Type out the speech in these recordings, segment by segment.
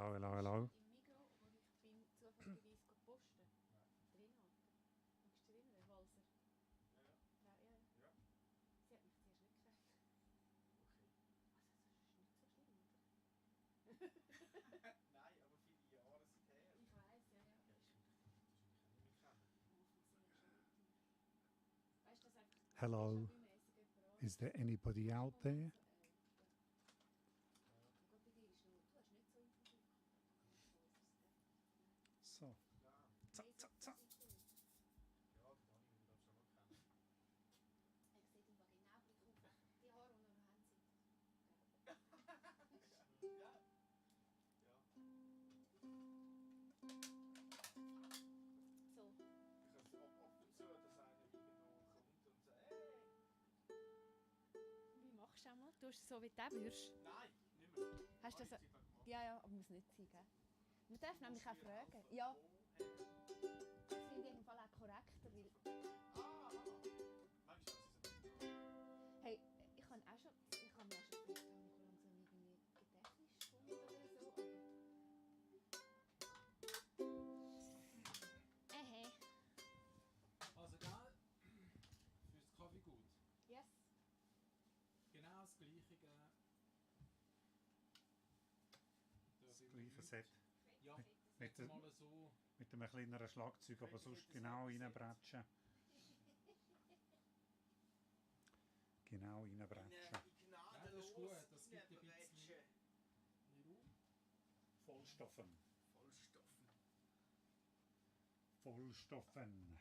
Hallo. Im Migros, wo ich bin zufälligerweise posten. Drin hat er. Magst du dich erinnern, Walser? Ja. Ja. Sie hat mich zuerst nicht gekannt. Okay. Also, das ist nicht so schlimm, oder? Nein, aber viele Jahre seither. Ich weiss, ja. Ja, das ist wirklich nicht mehr kennen. Weißt du, das einfach Hello. déjà-vu-mässig jemand Is there anybody out there? Ja. Gut, bei dir ist noch, du hast nicht so intensiv Kontakt mit So. Nein. Zack, zack, zack. Ja, den habe ich glaube schon mal kennen. Er sieht im genau gleich auf. Die Haare, die wir noch haben, sind Ja. Ja. so. Ich habe es ab und zu, dass einer irgendwo kommt und sagt, hey! Wie machst du einmal? Du hast es so, wie du würdest. Nein, nicht mehr. Hast du Habe das? ich gemacht. Ja, aber muss nicht sein, gell? Man darf nämlich auch Musst du mir fragen. helfen? Ja, Wo? das finde ich in dem Fall auch korrekter, weil... Manchmal ist es ein Hey, ich habe mir auch schon gefragt, habe ich langsam irgendwie Gedächtnisstunde oder so, aber... Also gell, fürs Kaffee gut. Yes. Genau das gleiche. Das gleiche Set. Ja, Mit, jetzt mal so. mit einem kleineren Schlagzeug, aber sonst genau reinbretschen. Genau reinbretschen. Ja, das ist gut, das gibt ein bisschen Raum. Vollstoffen. Vollstoffen. Vollstoffen.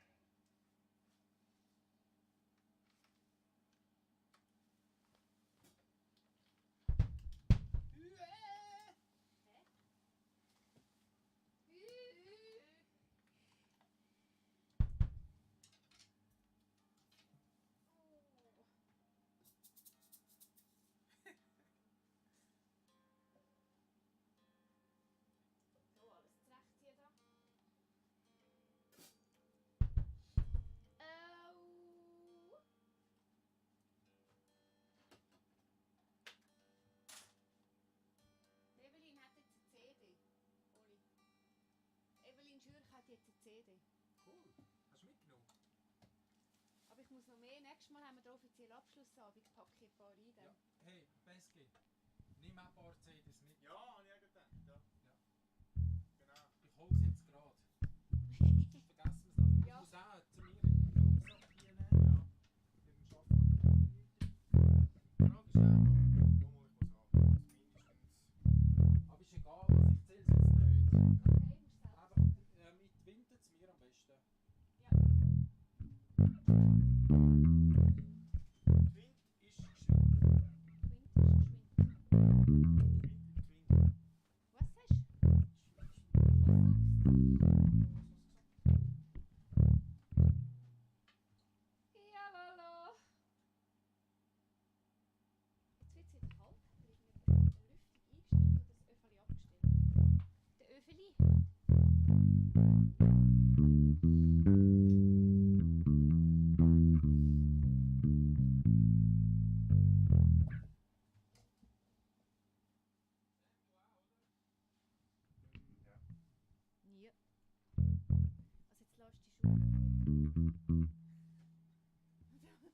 So, alles zurechtziehen da. Oh. Evelyn hat jetzt eine CD. Oli. Evelyn Schürch hat jetzt eine CD. Cool. Hast du mitgenommen? Aber ich muss noch mehr. Nächstes Mal haben wir den offiziellen Abschlussabend. Packe ich ein paar rein. Ja. Hey, Beski, nimm ein paar CDs mit. Ja, habe ich auch gedacht. Ja. Ja. Genau. Ich hole sie jetzt gerade. Sonst vergessen wir es noch. Ich Ja. muss auch zu mir in den Rucksack hier nehmen. Ja. Beim Arbeiten habe ich wieder nichts. Die Frage ist auch, wo muss ich muss haben? Also mindestens. Aber ist egal, was ich zähle es jetzt nicht. Okay, musst du selber Aber sagen. mit Winter zu mir am besten. Ja. Twint ist geschwind. Quint ist geschwind. Twint. Was hast du? Was sagst du? Ja, lala. Jetzt wird es wieder kalt. Hat er irgendwie die Lüftung eingestellt oder das Öffeli abgestellt? Der Öffeli? Ja. Ja. Also jetzt lässt du die Schuhe nicht runter. Irgendeiner wird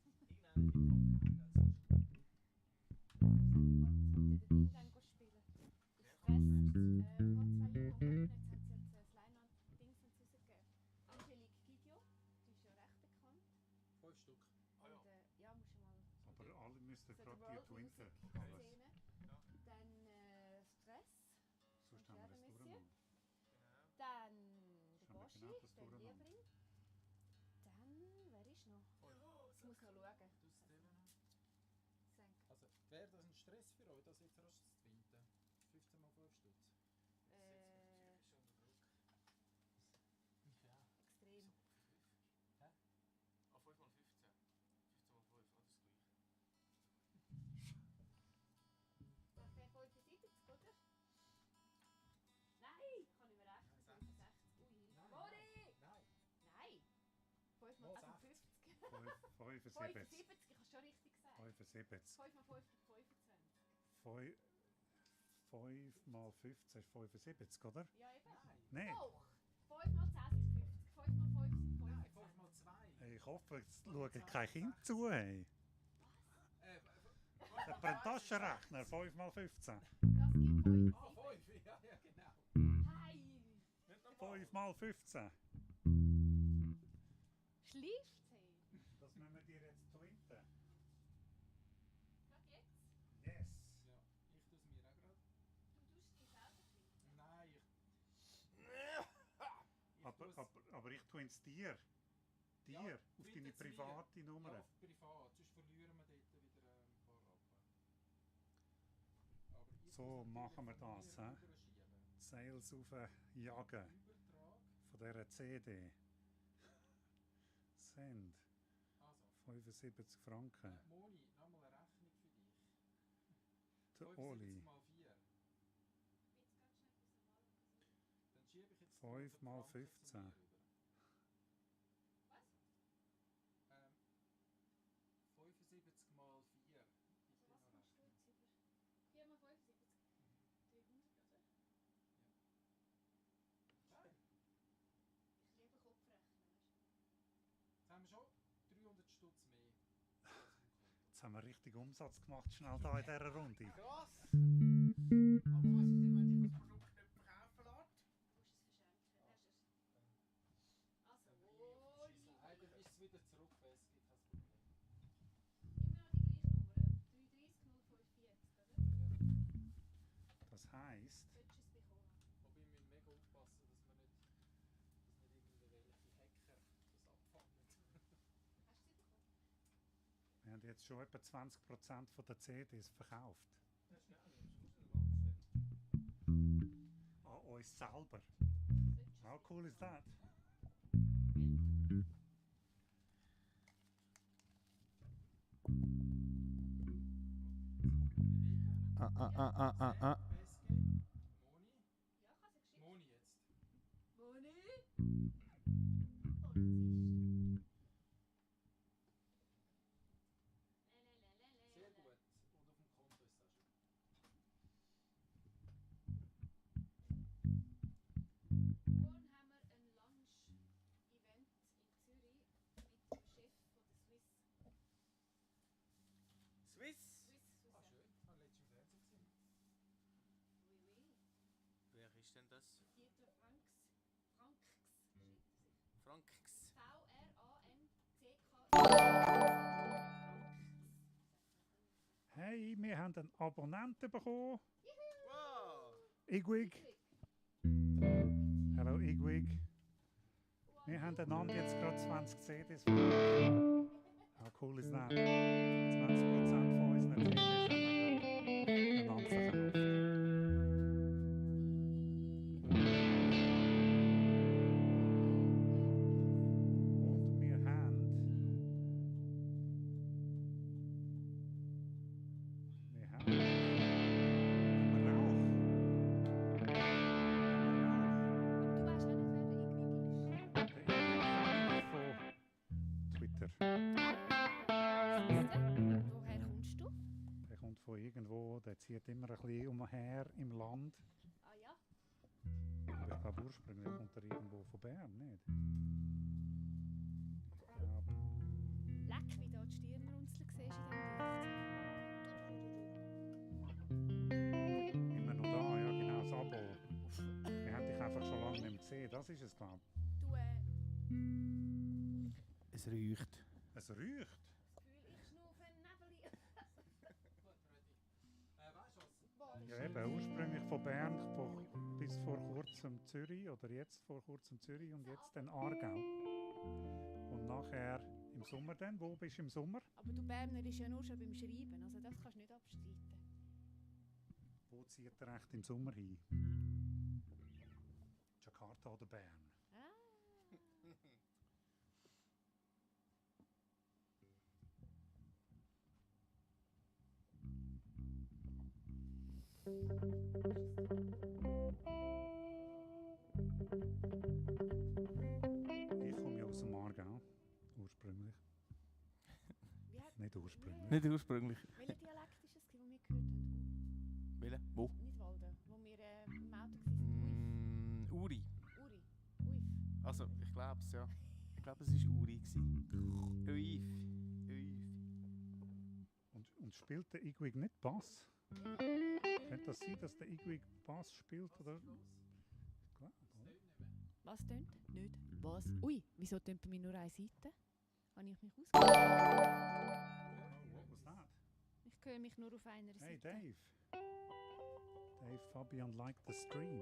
Jetzt kommt ja der Ding dann spielen. Stress. Hat 2 Jahre gewonnen, jetzt haben sie jetzt das Leinwand-Ding rausgegeben. Angelique Guidio, die ist ja recht bekannt. 5 Stück. Ah ja. Und ja, musst du mal Aber alle müssten so gerade die die World Twinten. Music Alles. Szene. Ja. Dann Stress. Sonst Und haben wir das Monsieur. durcheinander. Genau. Dann der Haben wir Boschi, genau das der durcheinander. Liebling. Dann, wer ist noch? Ich muss noch schauen. Das zählen noch. Senk. Also, wäre das ein Stress für euch, das jetzt rasch zu finden? 15 mal 5 Stutz. Das setzt mich psychisch unter Druck. Ja. Extrem. So, 5. Hä? Ah, 5 mal 15. 15 mal 5, ah, das ist gleich. Das wäre 75, oder? Nein, kann ich mir rechnen. Nein, 65. Ui. Nein, Mori! Nein. Nein. 5 Mal mal also 60. 50. 75. 75, ich habe schon richtig gesagt. 75. 5 mal 5 gibt 25. 5 mal 15 ist 75, oder? Ja, eben. Nein. Doch. 5 mal 10 sind 50. 5 mal 5 sind 25. Nein, 5 mal 2. Ich hoffe, jetzt schauen keine Kinder zu. Hey. Der Der Taschenrechner, 5 mal 15. Das gibt 5. Ah, 5, ja, ja, genau. Hey! Nicht nochmal. 5 mal 15. Schläft sie? Das müssen wir dir jetzt twinten. Gerade jetzt? Yes. Ja, ich tue es mir auch gerade. Du tust sie selber finden. Nein, Aber ich tue es dir. Dir, Ja, auf deine twintet's mir. private Nummer. Ja, privat, sonst verlieren wir dort wieder ein paar Rappen. Aber ich So muss machen wir natürlich das, von mir hä? rüberschieben. Sales aufjagen Übertrag. von dieser CD. Send. Also, 75 Franken. Moni, nochmal eine Rechnung für dich. Der 75 Oli. mal 4. Ich bin jetzt ganz schnell aus dem Wahl. Dann schiebe ich jetzt 5 mal 100 Franken zu 15. mir rüber. Was? 75 mal 4. Also was machst du jetzt über? 4 mal 75? 300, oder? Nein, Ich liebe Kopfrechnen, weißt du? jetzt haben wir schon 300 Stutz mehr. als auf dem Konto. Jetzt haben wir richtig Umsatz gemacht, schnell da in dieser Runde. Krass! Aber was ist denn, wenn ich das Produkt nicht verkaufen lasse? Du musst es verschenken. Also, Oli. Nein, dann ist es wieder zurück, weil es gibt kein Problem. Immer noch die gleiche Nummer. 33045, oder? Das heisst, Solltest du es bekommen. Wobei wir müssen mega aufpassen, dass wir nicht, dass nicht irgendwelche Hacker das abfangen. Hast du sie bekommen? wir haben jetzt schon etwa 20% von der CDs verkauft. Das ist schnell, ich muss es mal abstellen. An uns selber. Solltest du How cool is that? Bewegungen. SG. Moni. Ja, ich habe sie geschickt. Moni jetzt. Moni? Polizist. Sehr gut. Und auf dem Konto ist es auch schon. Morgen haben wir ein Lunch-Event in Zürich mit dem Chef von der Swiss. Swiss! Swiss Ah, schön. Ich habe letztens im Fernsehen gesehen. Oui, oui. Wer ist denn das? Dieter Franks. Franks schreibt er sich. Franks. Hey, wir haben einen Abonnenten bekommen. Wow! Igwig. Hallo Igwig. Wir haben einander jetzt gerade 20 CDs verkauft. How cool is that? 20% von unseren CDs haben wir gerade einander verkauft. Und wir haben irgendwo, der zieht immer ein bisschen umher im Land. Ah ja? Aber ich glaube ursprünglich kommt er irgendwo von Bern, nicht? Ja, Leck, wie da die Stirnrunzeln siehst in immer noch da, ja genau, das Abo. Wir haben dich einfach schon lange nicht mehr gesehen, das ist es glaube ich. Du, Es riecht. Es riecht. das Gefühl, ich schnaufe einen Nebeli. Gut, ready. Weißt du was? Ja eben, ursprünglich von Bern bis vor kurzem Zürich oder jetzt vor kurzem Zürich und jetzt dann Aargau. Und nachher im Sommer dann, wo bist du im Sommer? Aber du Berner ist ja nur schon beim Schreiben, also das kannst du nicht abstreiten. Wo zieht er echt im Sommer hin? Jakarta oder Bern? Ah. Ich komme ja aus dem Aargau, ursprünglich. Wie hat, Nicht ursprünglich. Nicht ursprünglich. welcher Dialekt ist es, den wir gehört haben? Welche? Wo? Nicht Walden. Also, ich glaube es, ja. Ich glaube, es war Uri. Uif. Und spielt der Igwig nicht Bass? Könnte das sein, dass der Igwig Bass spielt? Oder? Ich glaube, oder? Was tönt? Nicht. Was? Ui, wieso tönt bei mir nur eine Seite? Habe ich mich ausgewählt? Oh, what was that? Ich höre mich nur auf einer Hey Seite. Dave. Dave Fabian like the stream.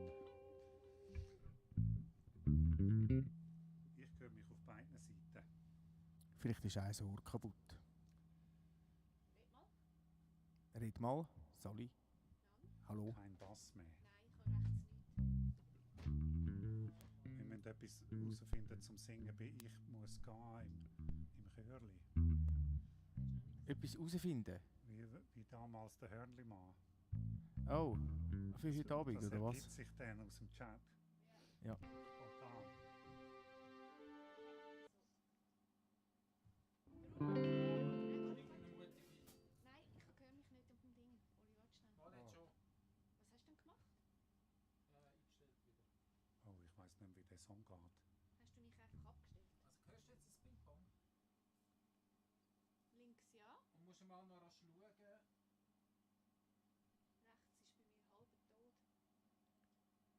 Ich höre mich auf beiden Seiten. Vielleicht ist ein Ohr kaputt. Red mal. Sali. Hallo. Kein Bass mehr. Nein, ich höre rechts nicht. Wir müssen etwas herausfinden zum Singen. Ich muss gehen im Chörli. Etwas herausfinden? Wie damals der Hörnli-Mann. Oh, für heute Abend, Das oder was? ergibt sich dann aus dem Chat. Ja. Spontan. Nein, ich höre mich nicht auf dem Ding. Oli, warte schnell. Mal nicht schon. Was hast du denn gemacht? Eingestellt wieder. Oh, ich weiß nicht mehr, wie der Song geht. Hast du mich einfach abgestellt? Also hörst du jetzt das Ping-Pong? Links ja, Und musst du mal noch rasch schauen. rechts ist bei mir halb tot.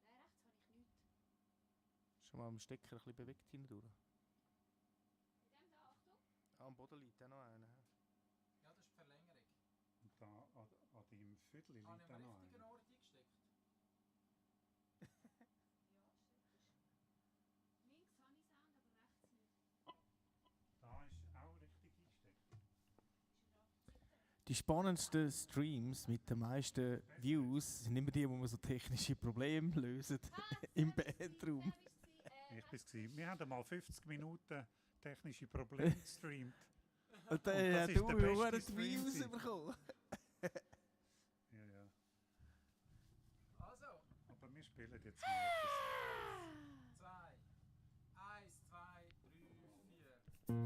Nein, rechts habe ich nichts. Schon mal am Stecker ein bisschen bewegt hindurch. In dem da, Achtung. Am Boden liegt auch noch einer. Ja, das ist die Verlängerung. Und da an deinem Viertel Habe liegt ich auch am noch richtigen einer. Ort eingesteckt? Ja, steht links habe ich Sound, aber rechts nicht. Da ist auch richtig eingesteckt. Ist er da auf der Seite? Die spannendsten Streams mit den meisten Views sind immer die, wo man so technische Probleme lösen im Bandraum. Ich bin es. Wir haben einmal 50 Minuten technische Probleme gestreamt. Und das dann ist hat der du beste die Stream Views gewesen. bekommen. Ja, ja. Also, Aber wir spielen jetzt mal etwas. 2. 1, 2, 3, 4.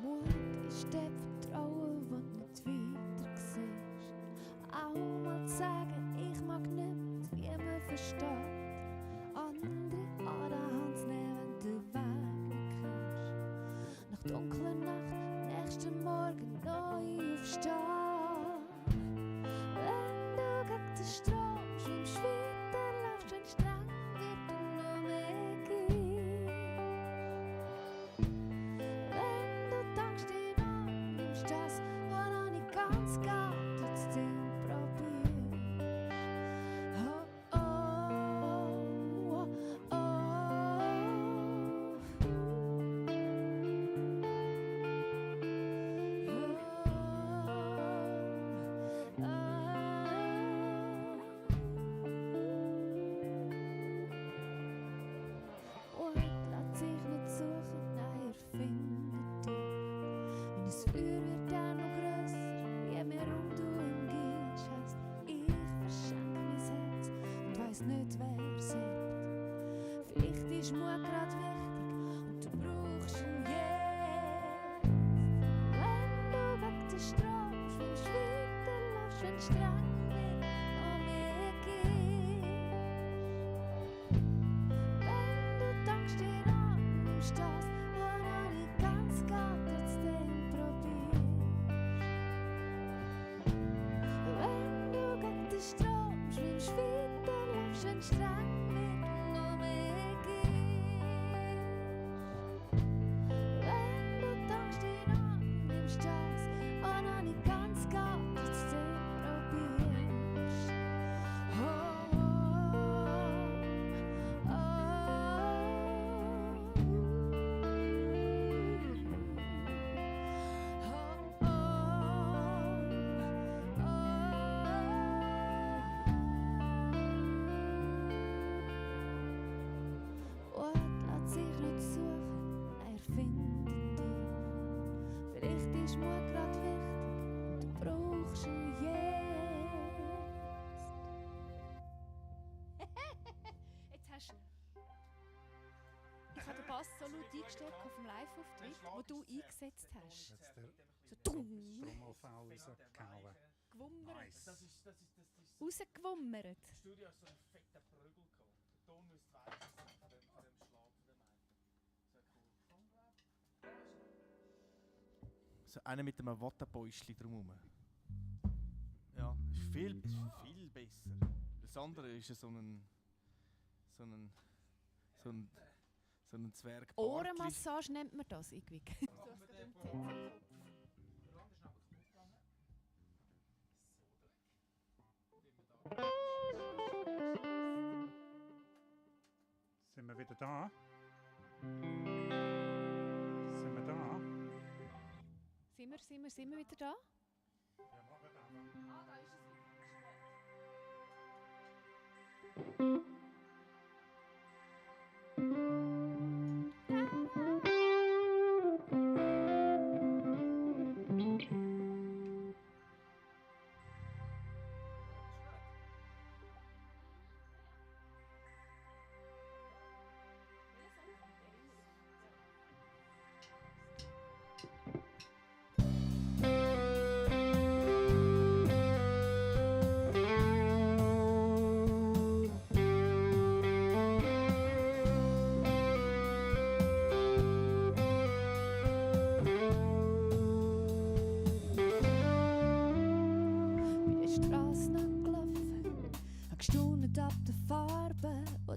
Mut ist das Vertrauen, das nicht weiter siehst. Auch mal zu sagen, ich mag nicht, wie man versteht. Andere an der Hand zu nehmen, wenn du den Weg nicht kennst. Nach dunkler Nacht, nächsten Morgen neu aufstehen. Wenn du gegen den Strom schwimmst, weiterläufst, wenn streng wird und noch mehr gibst. Wenn du tankst ihn an, nimmst das, was noch nicht ganz geht, trotzdem probierst. Oh, oh, oh, Und lass sich nicht suchen, nein, erfindet dich. Wenn das Feuer wird dann noch grösser, je mehr du ihm gibst, heisst, ich verschenke mein Herz und weiss nicht, wer es hebt. Vielleicht ist Mut grad wichtig und du brauchst ihn jetzt. Wenn du gegen den Strom schwimmst, weiterläufst, wenn streng wird, noch mehr gibst. Wenn du tankst ihn an, nimmst das, was noch nicht ganz geht, trotzdem probierst. Wenn du gegen den Strom schwimmst, weiterläufst, wenn streng wird und noch mehr gibst. Wenn du tankst ihn an, nimmst das, was noch nicht ganz geht, trotzdem probierst. Oh, Ort lässt sich nicht suchen, er findet dich. Vielleicht ist Mut grad wichtig und du brauchst ihn jetzt. Jetzt hast Bass so laut eingestellt auf dem Live-Auftritt, wo du eingesetzt hast. Jetzt der So dumm, Trommelfell rausgehauen. gewummert, Nice. rausgewummert. Im Studio hast du so einen fetten Prügel gehabt. Der Ton müsste weiter sein von dem Schlag von dem Mic. So einer mit einem Wattebäuschchen drumherum. Ja, ist viel besser. Das andere ist ja so ein Zwerg. Ohrenmassage nennt man das irgendwie. Sind wir wieder da? Sind wir da? Sind wir wieder da? Ja, machen wir. Ah, da ist es wieder.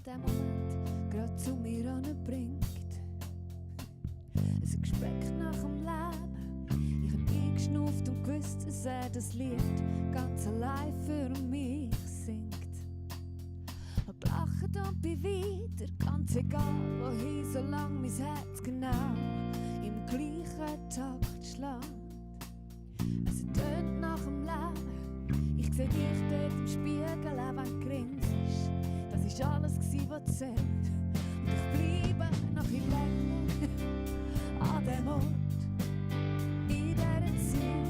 Der Moment gerade zu mir anbringt. Ein Gespräch nach dem Leben. Ich hab eingeschnauft und gewusst, dass das Lied ganz allein für mich singt. Hab gelacht und bin weiter, ganz egal wohin, solange mein Herz genau im gleichen Takt schlägt. Es tönt nach dem Leben. Ich seh dich dort im Spiegel, auch wenn du grinst. Das war alles, was zählt. Und ich bleibe noch ein länger an dem Ort, in dieser Zeit.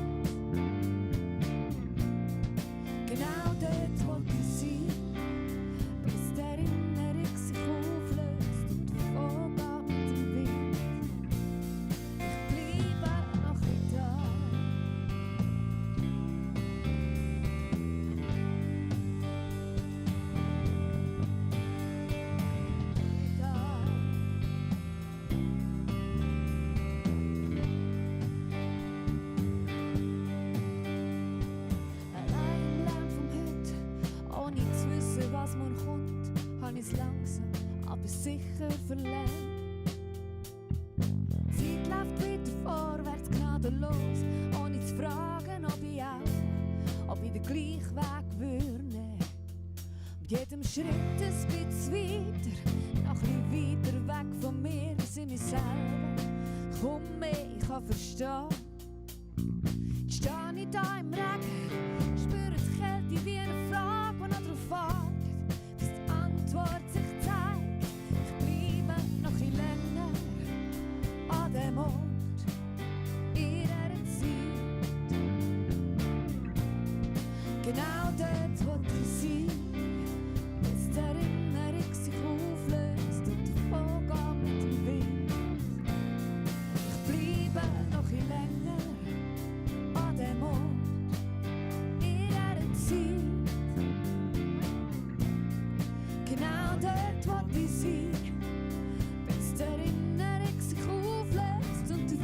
Genau dort, wo ich sein, bis die Erinnerung sich auflöst und vorgeht mit dem Wind. Ich bleibe noch ein da. Langsam, aber sicher verlernt. Die Zeit läuft wieder vorwärts gnadenlos, ohne zu fragen, ob ich den gleichen Weg würde nehmen. Mit jedem Schritt ein bisschen weiter, noch ein bisschen weiter weg von mir, sind mich selber. Komm mehr, ich kann verstehen. Jetzt stehe ich da im Regen, spüre die Kälte wie eine Frage, die noch darauf wartet. Antwort sich zeigt, ich bleibe noch ein länger an dem Ort, in dieser Zeit. Genau dort, wo ich sein, bis die Erinnerung sich auflöst und vorgeht mit dem Wind. Ich bleibe noch ein länger an dem Ort, in dieser Zeit. Genau dort, wo ich sein, bis die Erinnerung sich auflöst und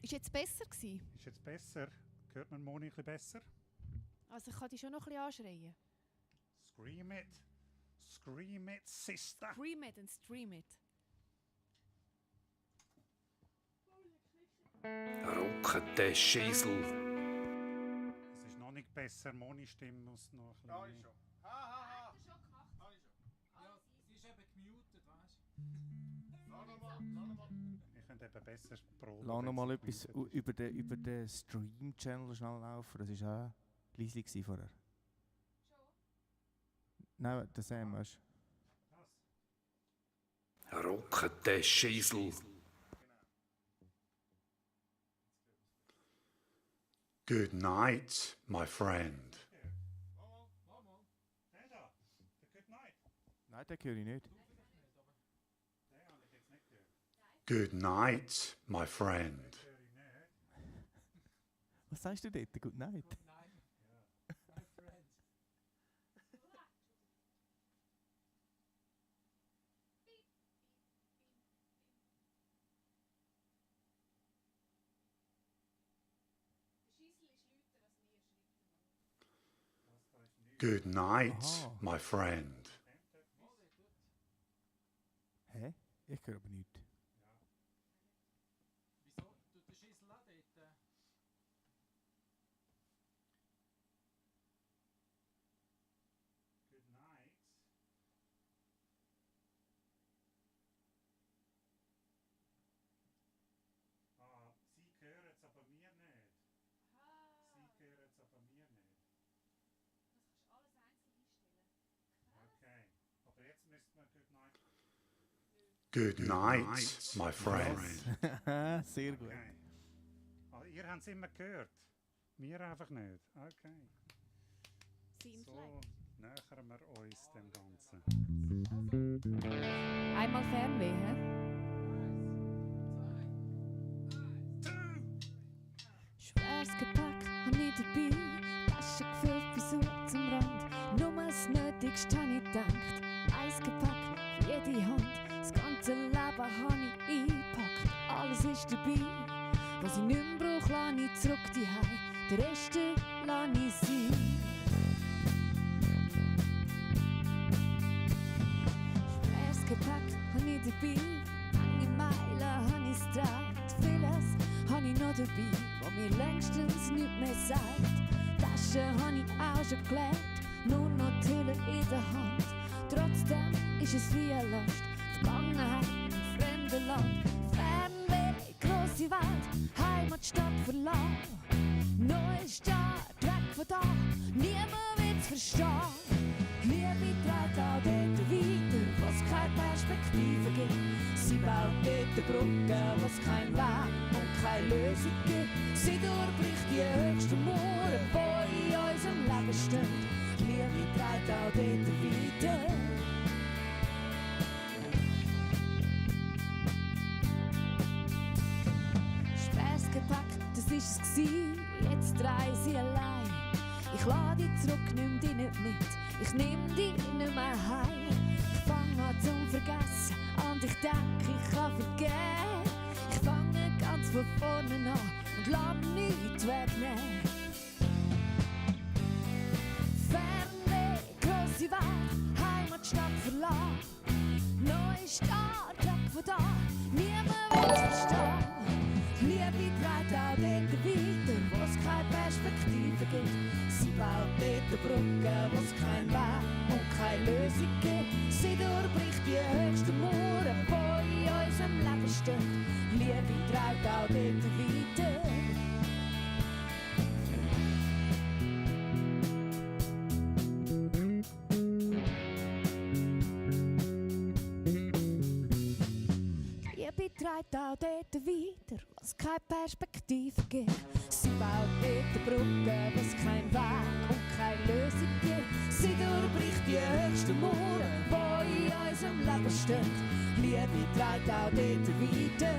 Ist jetzt besser gewesen? Ist jetzt besser? Hört man Moni ein bisschen besser? Also ich kann dich schon noch ein bisschen anschreien. Scream it! Scream it, sister! Stream it and stream it. Ruckete Schissel. Es ist noch nicht besser, Moni-Stimme muss noch ein Da bisschen ist mehr. schon. Ha, ha, ha. Ja, sie ist eben gemutet, weißt Lass nochmal. Wir können eben besser proben. Lass noch mal wenn etwas es muted ist. über den Stream-Channel schnell laufen. Das war auch leise gewesen vorher. Nein, der Sam, weißt du? Ruckete Schissel. Good night, my friend. Der da, der Good Night. Nein, den höre ich nicht. Den habe ich jetzt nicht gehört. Good night, my friend. Den höre ich nicht. Was sagst du dort? Good night. du? Nein. My friend. Good night, Aha. my friend. Hä? Ich höre aber nichts. Wieso? Tut der Schissel auch dort? Good Night. Ah, Sie hören es aber mir nicht. Sie hören es aber mir nicht. Okay. Aber jetzt müssten wir Good Night. Good night, my friend. Sehr gut. Okay. Ah, ihr habt es immer gehört. Wir einfach nicht. Okay. Seems So like. nähern wir uns dem Ganzen. Einmal Fernweh, hä? Schweres Gepäck hab ich dabei, Tasche gefüllt bis zum Rand. Nur das Nötigste hab ich gedacht, ein Gepäck für jede Hand. Das ganze Leben hab ich eingepackt, alles ist dabei. Was ich nicht mehr brauch, lass ich zurück die Hause, den Rest lass ich sein. Schweres Gepäck hab ich dabei, lange Meilen hab ich's gedreht. Vieles hab ich noch dabei, wo mir längstens nichts mehr sagt. Taschen hab ich auch schon gelegt, nur noch die Hülle in der Hand. Trotzdem ist es wie eine Last, Vergangenheit im fremden Land. Fernweh, grosse Welt, Heimatstadt verlassen. Neuer Start, weg von da, niemand will's verstehen. Liebe trägt auch dort weiter, wo's keine Perspektive gibt. Sie baut dort Brücken, wo's kein Weg und keine Lösung gibt. Sie durchbricht die höchsten Mauern, die in unserem Leben stehen. Liebe trägt auch dort weiter. Schweres Gepäck, das ist es gsi, jetzt reise ich allein. Ich lade dich zurück, nimm dich nicht mit, ich nehm dich nicht mehr heim. Ich fange an zum Vergessen und ich denke, ich kann vergeben. Ich fange ganz von vorne an und lass nichts wegnehmen. Fernweh, grosse Welt, Heimatstadt verlassen. Neue Start, weg von da, niemand will's verstehen. Liebe trägt auch dort weiter, wo's keine Perspektive gibt. Sie baut dort Brücken, wo's kein Weg und keine Lösung gibt. Sie durchbricht die höchsten Mauern, die in unserem Leben stehen. Liebe trägt auch dort weiter. Liebe trägt auch dort weiter, was keine Perspektive gibt. Sie baut dort Brücken, was kein Weg und keine Lösung gibt. Sie durchbricht die höchsten Mauern, die in unserem Leben stehen. Liebe trägt auch dort weiter.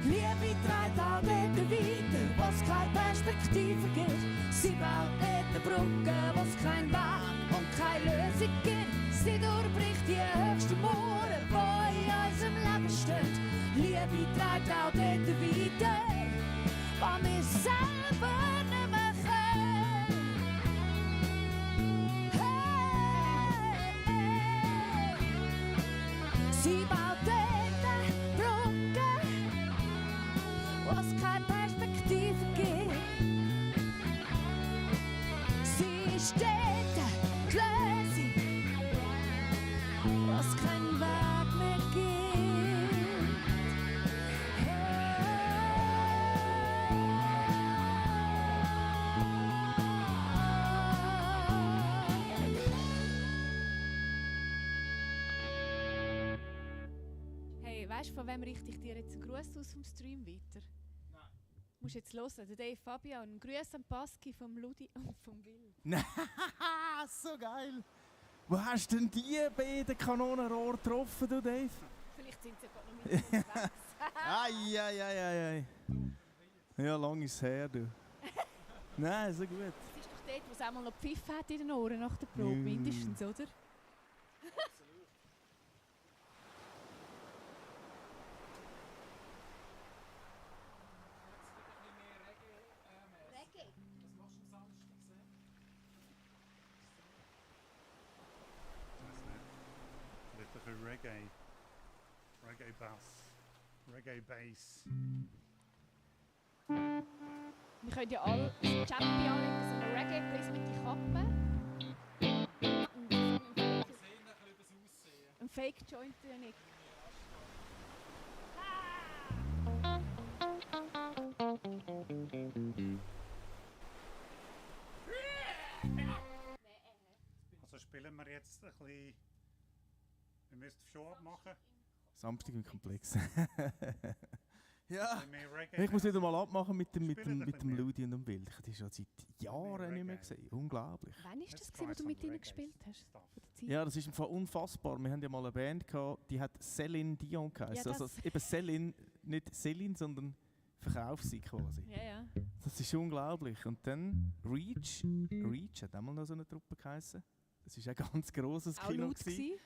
Liebe trägt auch dort weiter, was keine Perspektive gibt. Sie baut dort Brücken, was kein Weg und keine Lösung gibt. Sie durchbricht die höchsten Mauern, die in unserem Leben stehen. Liebe Liebe trägt auch dort weiter, wo wir selber nicht mehr können. Hey, sie baut dort Brücken, wo es keine Perspektive gibt. Sie steht die Lösung, wo es keinen Weg mehr gibt. Hey, weißt du, von wem richte ich dir jetzt einen Gruß aus vom Stream weiter? Nein. Du musst jetzt hören, der Dave Fabian. Einen Gruß an Pasky, vom Ludi und vom Will. Nein, so geil. Wo hast denn die beiden Kanonenrohre getroffen, du Dave? Vielleicht sind sie gerade noch mit unterwegs. Ei. Ja, lang ist es her, du. Nein, so gut. Das ist doch dort, wo es auch mal noch Pfiff hat in den Ohren nach der Probe, mindestens, oder? Reggae. Was machst du am Samstag? Vielleicht ein bisschen Reggae. Reggae Bass. Reggae Bass. Wir können ja alle Chappy anlegen, so eine Reggae-Plays mit die Kappe. Wir sehen ein bisschen übers Aussehen. Ein Fake-Joint nicht. Also spielen wir jetzt ein bisschen. Wir müssen schon abmachen. Samstag im Komplex. Ja. Ein bisschen mehr Reggae. Ich muss wieder mal abmachen mit dem Spielen ein bisschen Ludi und dem Will. Ich habe die schon seit Jahren nicht mehr gesehen. Unglaublich. Wann war das, Let's gewesen, wo try du mit some ihnen Reggae gespielt hast? stuff. Von der Zeit? Ja, das ist im Fall unfassbar. Wir haben ja mal eine Band gehabt, die hat Céline Dion geheißen. Ja, also eben Céline, nicht Céline, sondern verkauft sie quasi. Ja. Das ist unglaublich. Und dann Reach hat auch mal noch so eine Truppe geheißen. Das war ein ganz grosses Auch Kino. laut gewesen.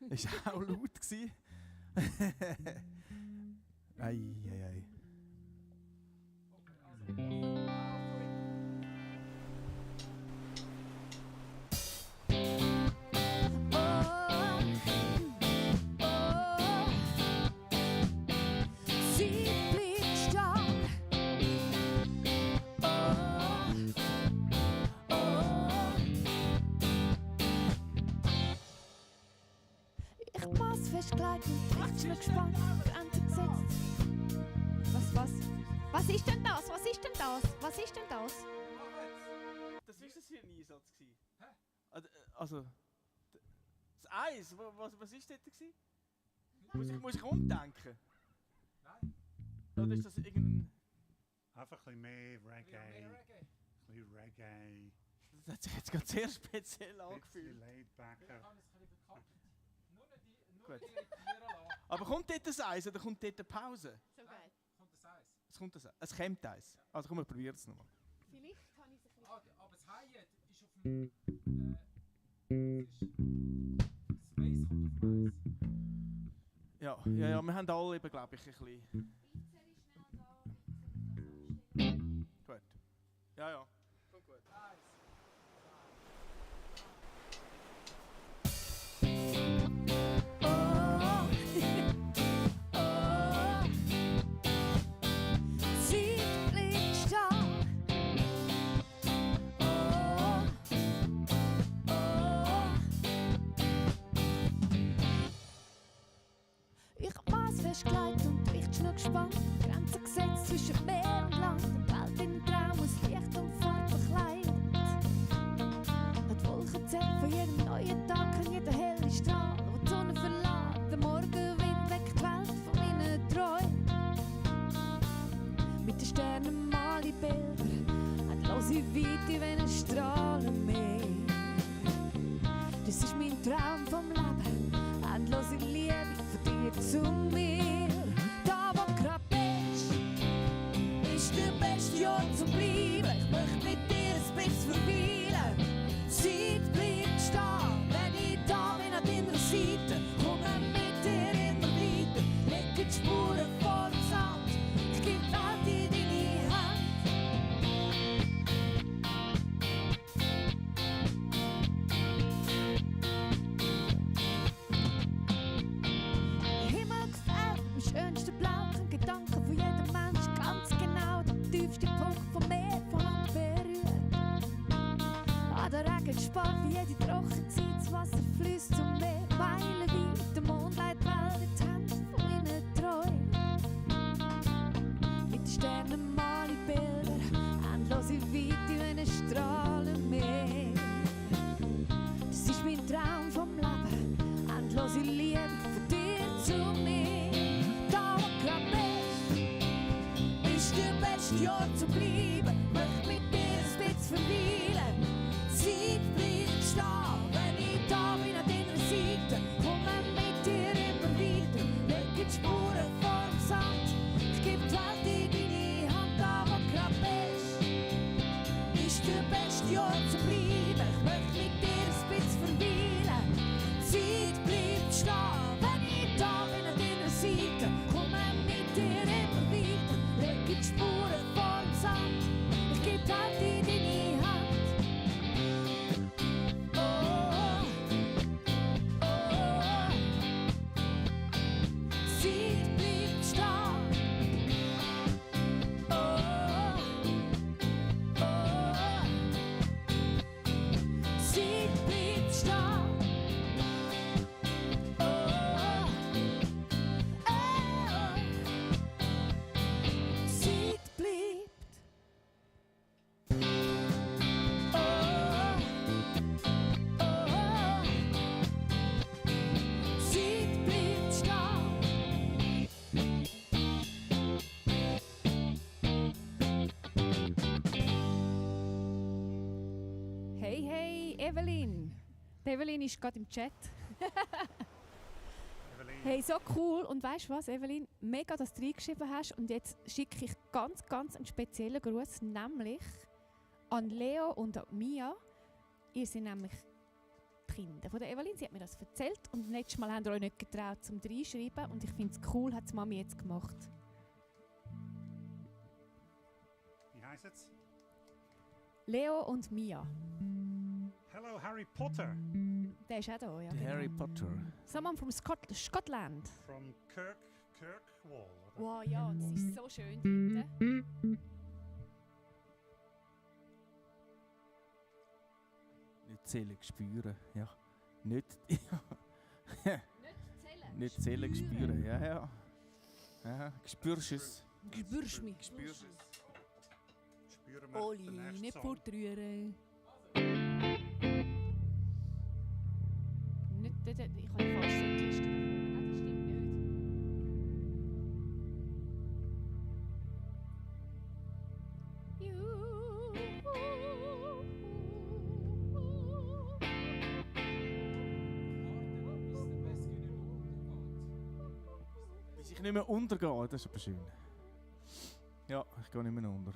Das war auch laut. Gewesen. Ei. Sie bleibt stark. Ich muss festgelegt und rechts noch gespannt, Grenzen gesetzt. Was? Was ist denn das? Was ist denn das? Was ist denn das? Das war das hier ein Einsatz. Hä? Also, das Eis, was war dort? Muss ich umdenken? Nein. Oder ist das irgendein... Einfach ein bisschen mehr Reggae. Mehr Ein Reggae. bisschen Reggae. Das hat sich jetzt gerade sehr speziell Ein bisschen angefühlt. laid Ich backer. habe es ein bisschen verkackt. Nur nicht Gut. irritieren lassen. Aber kommt dort das Eis oder kommt dort eine Pause? So geil. Kommt das Eis? Es kommt Eis. Also komm, wir probieren es nochmal. Vielleicht kann ich es ein bisschen... Aber das Hi-Hat ist auf dem... Das Bass kommt auf dem Eis. Ja, wir haben alle eben, glaube ich, ein bisschen... Gut. Ja. Kommt gut. Sie bleibt stark. Ich hab Maß festgelegt und Richtschnur gespannt. Grenzen gesetzt zwischen Meer und Land. Eine Welt in Traum aus Licht und Farbe bekleidet. Die Wolken zählen von jedem neuen Tag an jeder helle Strahl, wo die Sonne verlässt. Der Morgenwind weckt die Welt von meinen Träumen. Mit den Sternen mal die Bilder, endlose Weite wie ein Strahlenmeer. Das ist mein Traum vom Leben, endlose Liebe von dir zu mir. Da wo du grad bist, ist der beste Ort zum Bleiben. Ich möchte mit dir ein bisschen verweilen. Zeit bleibt stehen, wenn ich da bin an deiner Seite. Komme mit dir immer weiter, leg die Spuren vor tiefste Punkt vom Meer von Hand berührt. An der Regen spart wie jede Trockenzeit, das Wasser fließt zum Meer. Meilenweit, der Mond leitet Welt in die Hände von meinen Träumen. Mit den Sternen male ich Bilder, endlose Weite wie ein Strahlenmeer. Das ist mein Traum vom Leben, endlose Liebe von dir zu mir. Da wo grad ist der beste Jahr zu bleiben. Möcht mit dir ein bisschen verweilen. Zeit bleibt stehen, wenn ich da bin an deiner Seite. Komme mit dir immer weiter, leg die Spuren vorm Sand. Ich geb die Welt in deine Hand, da wo grad ist der beste Jahr zu bleiben. Ich möcht mit dir ein bisschen verweilen. Zeit bleibt stehen, wenn ich da bin an deiner Seite. Komme mit dir immer weiter, leg die Spuren vorm Sand. Ich geb die Welt in deine Hand. Oh, oh, oh. Zeit bleibt stehen. Oh, oh. Zeit bleibt stehen. Oh, oh. Zeit bleibt. Oh, oh. Zeit bleibt stehen. Hey, hey, Evelyn. Die Evelyn ist gerade im Chat. Evelyn. Hey, so cool. Und weißt du was, Evelyn? Mega, dass du reingeschrieben hast. Und jetzt schicke ich ganz einen speziellen Gruß, nämlich an Leo und an Mia. Ihr seid nämlich die Kinder von der Evelyn. Sie hat mir das erzählt. Und letztes Mal habt ihr euch nicht getraut, zum reinschreiben. Und ich finde es cool, hat die Mami jetzt gemacht. Wie heisst es? Leo und Mia. Hello, Harry Potter Der ist auch da, ja. Der genau. Harry Potter. Someone from Scotland. from Kirkwall. oder? Wow, ja, und es ist so schön dort. Nicht zählen, spüren. Ja. Nicht, Nicht zählen. nicht zählen, spüren. Ja, ja. Ja, spürst es. Spürst mich. Spürst es. Spüren wir Oli, den nächsten nicht Song. fortrühren. Nicht, ich habe die falsche Setliste. Nein, das stimmt nicht. Bis ich nicht mehr untergehe, das ist aber schön. Ja, ich gehe nicht mehr unter.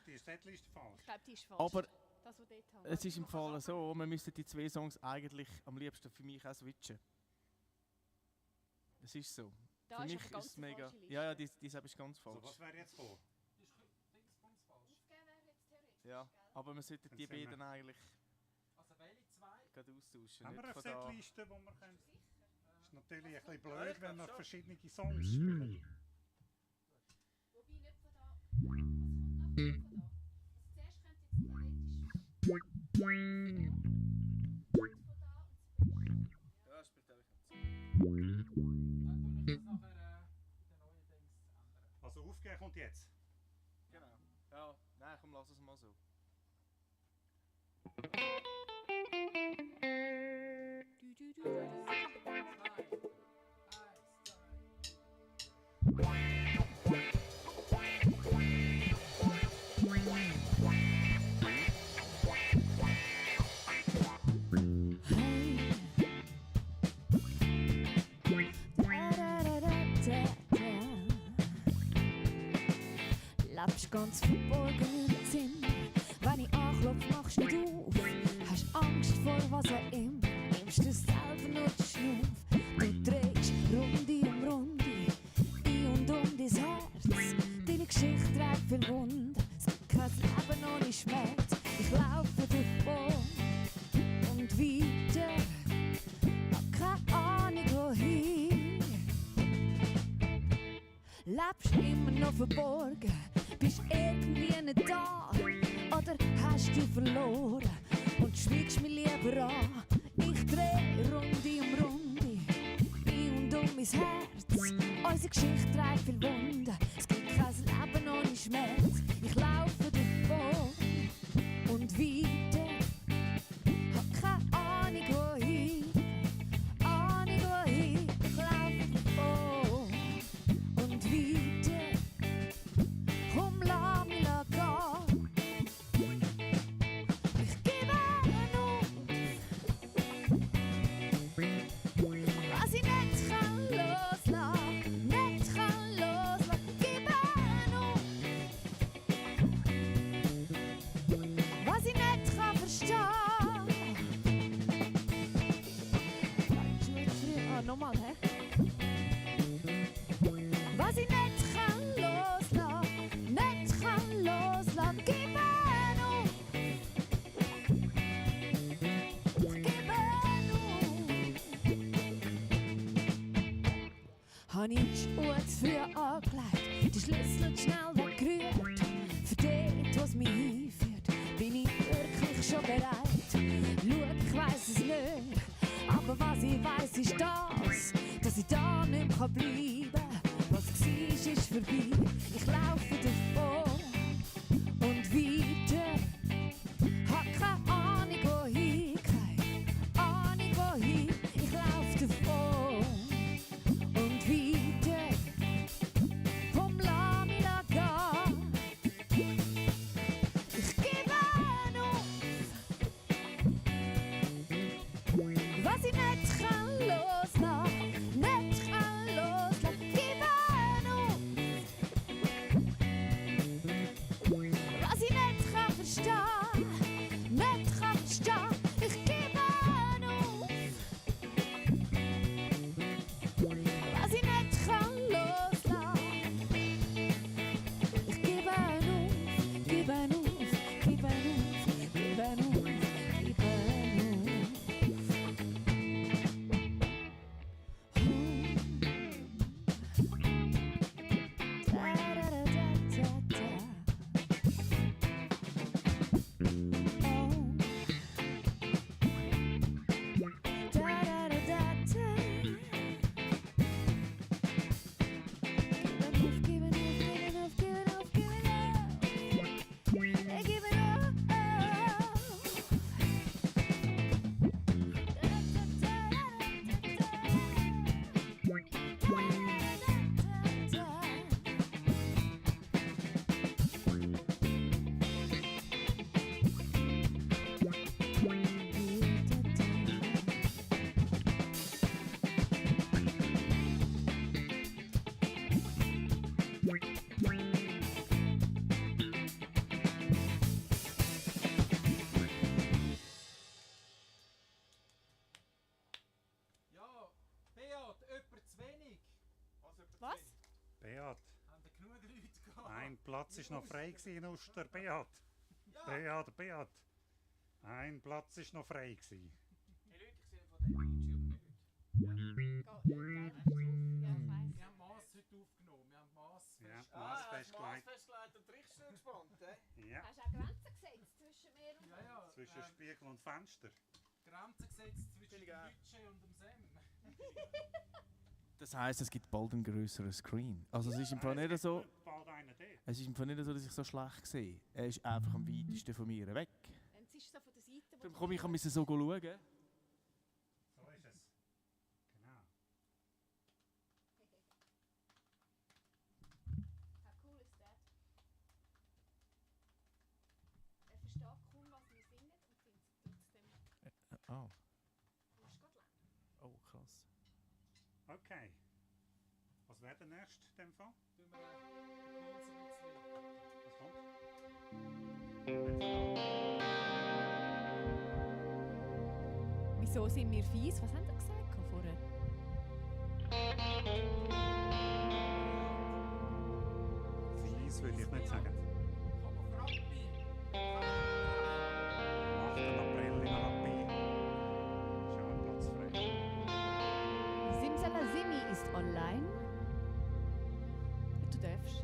Die Setliste falsch. Ich glaube, die ist falsch. Aber das, was dort haben. es ist im Fall so, wir müssten die zwei Songs eigentlich am liebsten für mich auch switchen. Es ist so. Da für ist mich aber ganz ist es mega. falsche Liste. Ja, ja, die ist ganz So, falsch. was wäre jetzt vor? Dingsbums falsch. Aufgeben wäre jetzt theoretisch, Ja, gell? aber wir sollten Dann die sind wir- beiden eigentlich Also welche zwei? gerade austauschen. Haben wir Nicht eine von da. Setliste, wo wir können? Ist natürlich ein bisschen blöd, wenn wir verschiedene Songs spielen. Wobei nicht von da. Was kommt noch von da? Also zuerst könnte jetzt theoretisch von da und Ja, spielt eigentlich nicht. Dann tue ich das nachher in den neuen Dings ändern. Also aufgeben kommt jetzt. Genau. Ja, nein, komm, lass es mal so. Lebst ganz verborgen im Zimmer. Wenn ich anklopfe, machst du nicht auf. Hast Angst vor was auch immer. Nimmst du selber nur den Schnuff. Du drehst Runde um Runde, ein und um dein Herz. Deine Geschichte Lebst immer noch verborgen, bist irgendwie nicht da. Oder hast du verloren und schweigst mich lieber an. Ich dreh Runde um Runde, in und um mein Herz. Unsere Geschichte trägt viel Wunden, es gibt kein Leben ohne Schmerz. Ich laufe davon und weiter, hab keine Ahnung wohin, Ahnung wohin. Ich laufe davon und weiter, komm lass mich gehen. Ich gebe auf, was ich nicht kann loslassen, nicht kann loslassen. Gebe auf, was ich nicht kann verstehen. Nochmal, hä? Was ich nicht kann loslassen, nicht kann loslassen. Gib auf, gib auf. Habe ich die Schuhe zu früh angelegt, die Schlüssel zu schnell weggerührt. Für dort, was mich hinführt, bin ich wirklich schon bereit. Schau, ich weiss es nicht, aber was ich weiss ist das, dass ich da nicht mehr bleiben kann. Was war, ist vorbei. Ich laufe davon und weiter. Hab keine Ahnung wohin, keine Ahnung wohin. Ich laufe davon und weiter. Komm, lass mich gehen. Ich gebe auf, was ich nicht kann loslassen, nicht kann loslassen. Gib auf, was ich nicht kann verstehen, nicht kann verstehen. Ich gebe auf, was ich nicht kann loslassen. Ich gebe auf, gebe auf, gebe auf, gebe auf, gebe auf. Ja, Beat, jemand zu wenig. Was? Beat, Haben da genug Leute gehabt? ein Platz ist noch frei gewesen in Uster. Beat, Beat. Ein Platz ist noch frei gewesen. Hey Leute, ich sehe von dem YouTube nicht. Wir haben Mass heute aufgenommen. Wir haben Mass Ja, fest. Mass festgelegt. festgelegt und die Richter gespannt, Ja, Hast du auch Grenzen gesetzt zwischen mir und Ja, ja. zwischen Spiegel und Fenster. Grenzen gesetzt zwischen Finde ich dem auch. Lütsche und dem Sam. Das heisst, es gibt bald einen grösseren Screen. Also es ist im Fall nicht so, Bald einer dort. es ist im Fall nicht so, dass ich so schlecht sehe. Er ist einfach am weitesten von mir weg. es ist so von der Seite, Darum komme ich, so schauen. So ist es. Genau. How cool ist das? Er versteht kaum, was wir singen und findet es trotzdem Oh, fast lang. oh krass. Okay. Was wäre der nächste in dem Fall? Tun wir kurz ein bisschen. Was kommt? Wieso sind wir fies? Was haben Sie gesagt vorher? Fies würde ich nicht sagen. Aber Frappi! Am 8. April in Rappi. Ist ja ein Platz frei. Simsalazimi ist online. darfst.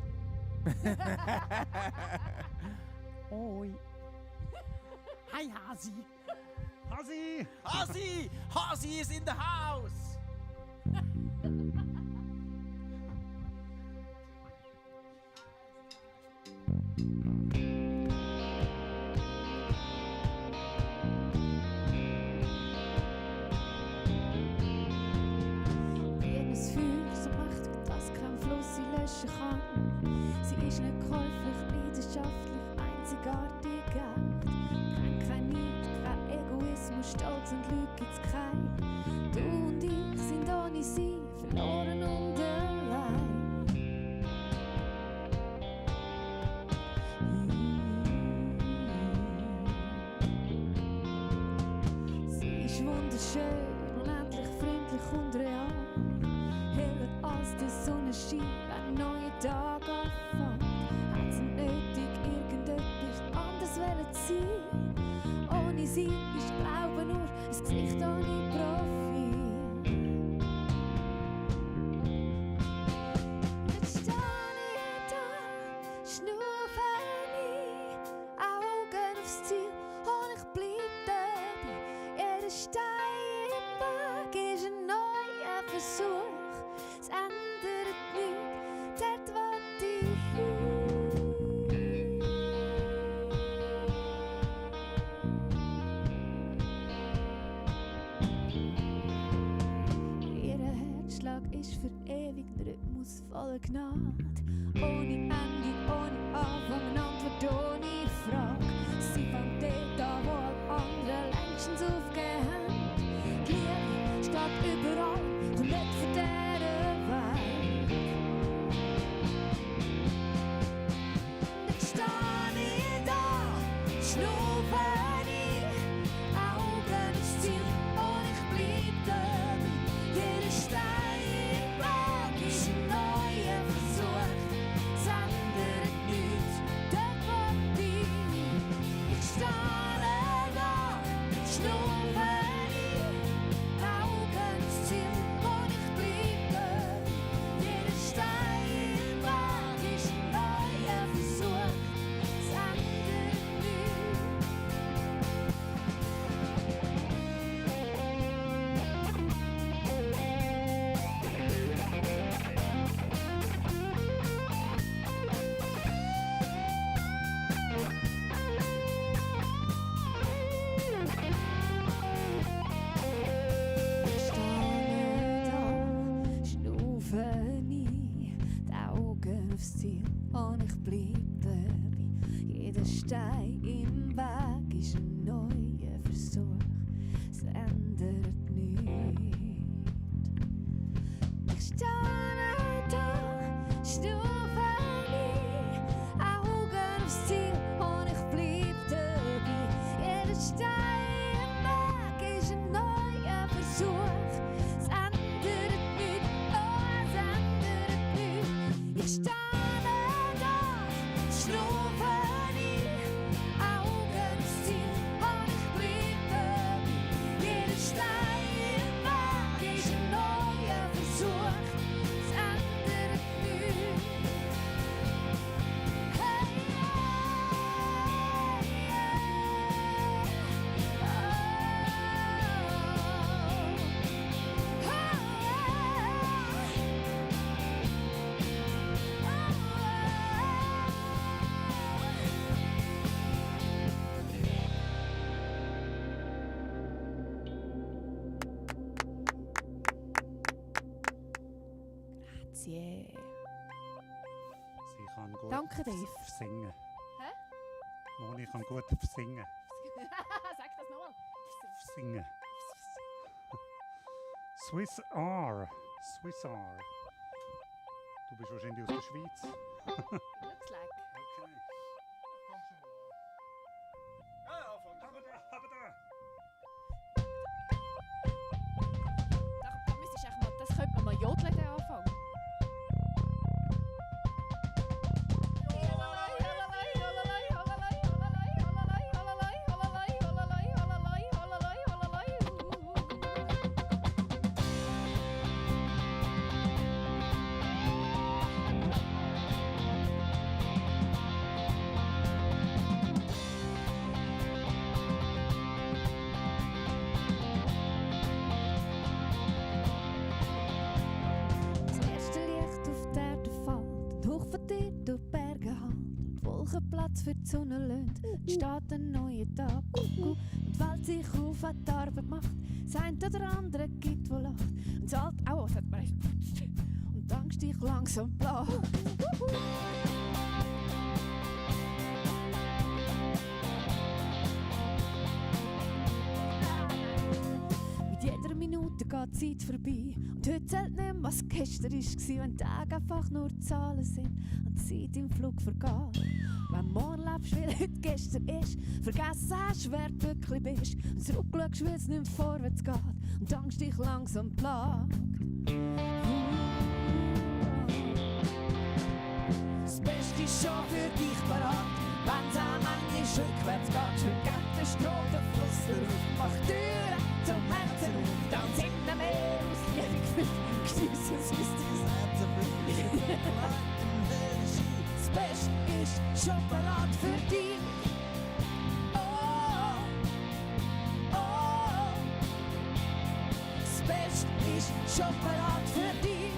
Oi. Hi Hasi. Hasi! Hasi! Hasi is in the house! Jenes Feuer, so mächtig, dass kein Fluss sie löschen kann. Sie ist nicht käuflich, leidenschaftlich, einzigartig echt. Kennt kein Neid, kein Egoismus, Stolz und Lüge gibt's kein. Du und ich sind ohne sie verloren und allein. Sie ist wunderschön, unendlich freundlich und real. Heller als der Sonnenschein, wenn ein neuer Tag anfängt. Hat sie nötig, irgendetwas anders wollen zu sein. Ohne sie ist Glaube nur ein Gesicht ohne Profil. Jetzt stehe ich da, schnaufe ein, Augen aufs Ziel und ich bleib dabei. Jeder Stein im Weg ist ein neuer Versuch. Es ändert nichts, dort will ich hin. Ihr Herzschlag ist für ewig, der Rhythmus voller Gnade. Ohne Ende, ohne Anfang, eine Antwort ohne Frage. Sie fängt dort an, wo alle anderen längstens aufgegeben haben. Die Liebe steht überall, kommt nicht von dieser Welt. Jetzt stehe ich da, schnaufe ein, Augen aufs Ziel und ich bleib dabei. Jeder Stein im Weg ist ein neuer Versuch, es ändert nichts, dort will ich. Ich stehe da, schnaufe ein, Augen aufs Ziel und ich bleib dabei. Jeder Stein im Weg ist ein neuer Versuch, es ändert nichts. Ich stehe da, schnaufe ein, die Augen aufs Ziel und ich bleib dabei. Jeder Stein im Weg ist ein neuer Versuch, es ändert nichts. Ich stehe da, schnaufe ein, Augen aufs Ziel und ich bleib dabei. Jeder Stein im Weg ist ein neuer Versuch, es ändert nichts, oh, es ändert nichts. Ich stehe da, schnaufe ein, Augen aufs Ziel und ich bleib dabei. Jeder Stein im Weg ist ein neuer Versuch, es ändert nichts. Grazie. Sie kann gut Danke, Dave. singen. Hä? Moni kann gut singen. Sag das nochmal. Singen. Swiss R. Swiss R. Du bist wahrscheinlich aus der Schweiz. Looks like. Okay. Aber da! Da müsstest du echt mal, das könnte man mal jodeln, den Anfang. Platz für die Sonne löhnt, entsteht ein neuer Tag. Und die Welt sich auf an die Arbeit macht, das eine oder andere gibt, wo lacht. Und das Alte auch was hat man echt geputzt. Und die Angst dich langsam plagt. Mit jeder Minute geht die Zeit vorbei. Und heute zählt nicht mehr, was gestern war, wenn Tage einfach nur Zahlen sind und die Zeit im Flug vergeht. Wenn du morgen lebst, wie heute gestern ist, vergessen hast, wer du wirklich bist. Und zurückschaust, wie es nicht mehr vorwärts geht und die Angst dich langsam plagt. Das Beste ist schon für dich parat, wenn's am Ende rückwärts geht. Schön geht der Strom, der Fluss darauf, mach Türen zum Herzen auf, dann sind wir mehr aus Liebe gefüllt. Geniessen es, bis dein Herz erfüllt. Das Beste ist schon parat für dich. Oh, oh. Das Beste ist schon parat für dich.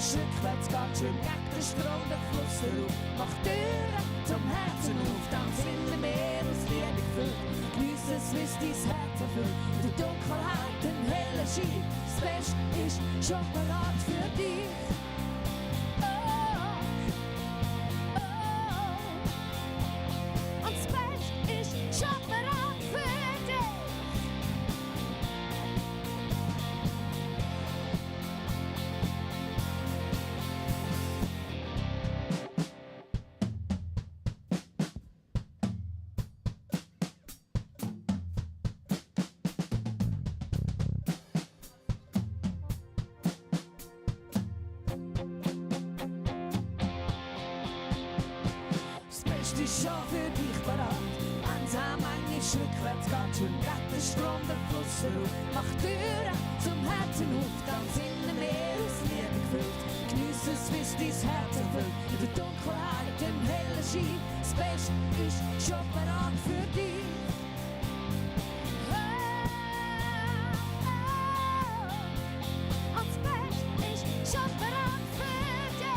Rückwärts geht schön gegen den Strom, der Fluss herauf. Mach Türen zum Herzen auf, dann sind wir mehr aus Liebe gefüllt. Geniess es, wie es dein Herz erfüllt. In der Dunkelheit, im hellen Schein. Das Beste ist schon parat für dich. Oh, oh. Und das Beste ist schon parat für dich. Ist schon für dich parat, wenn's am Ende rückwärts geht, schön geht der Strom, der Fluss herauf. Mach Türen zum Herzen auf, dann sind wir mehr aus Liebe gefüllt. Geniess es, wie es dein Herz erfüllt. In der Dunkelheit, im hellen Schein, das Beste ist schon parat für dich. Und das Beste ist schon parat für dich.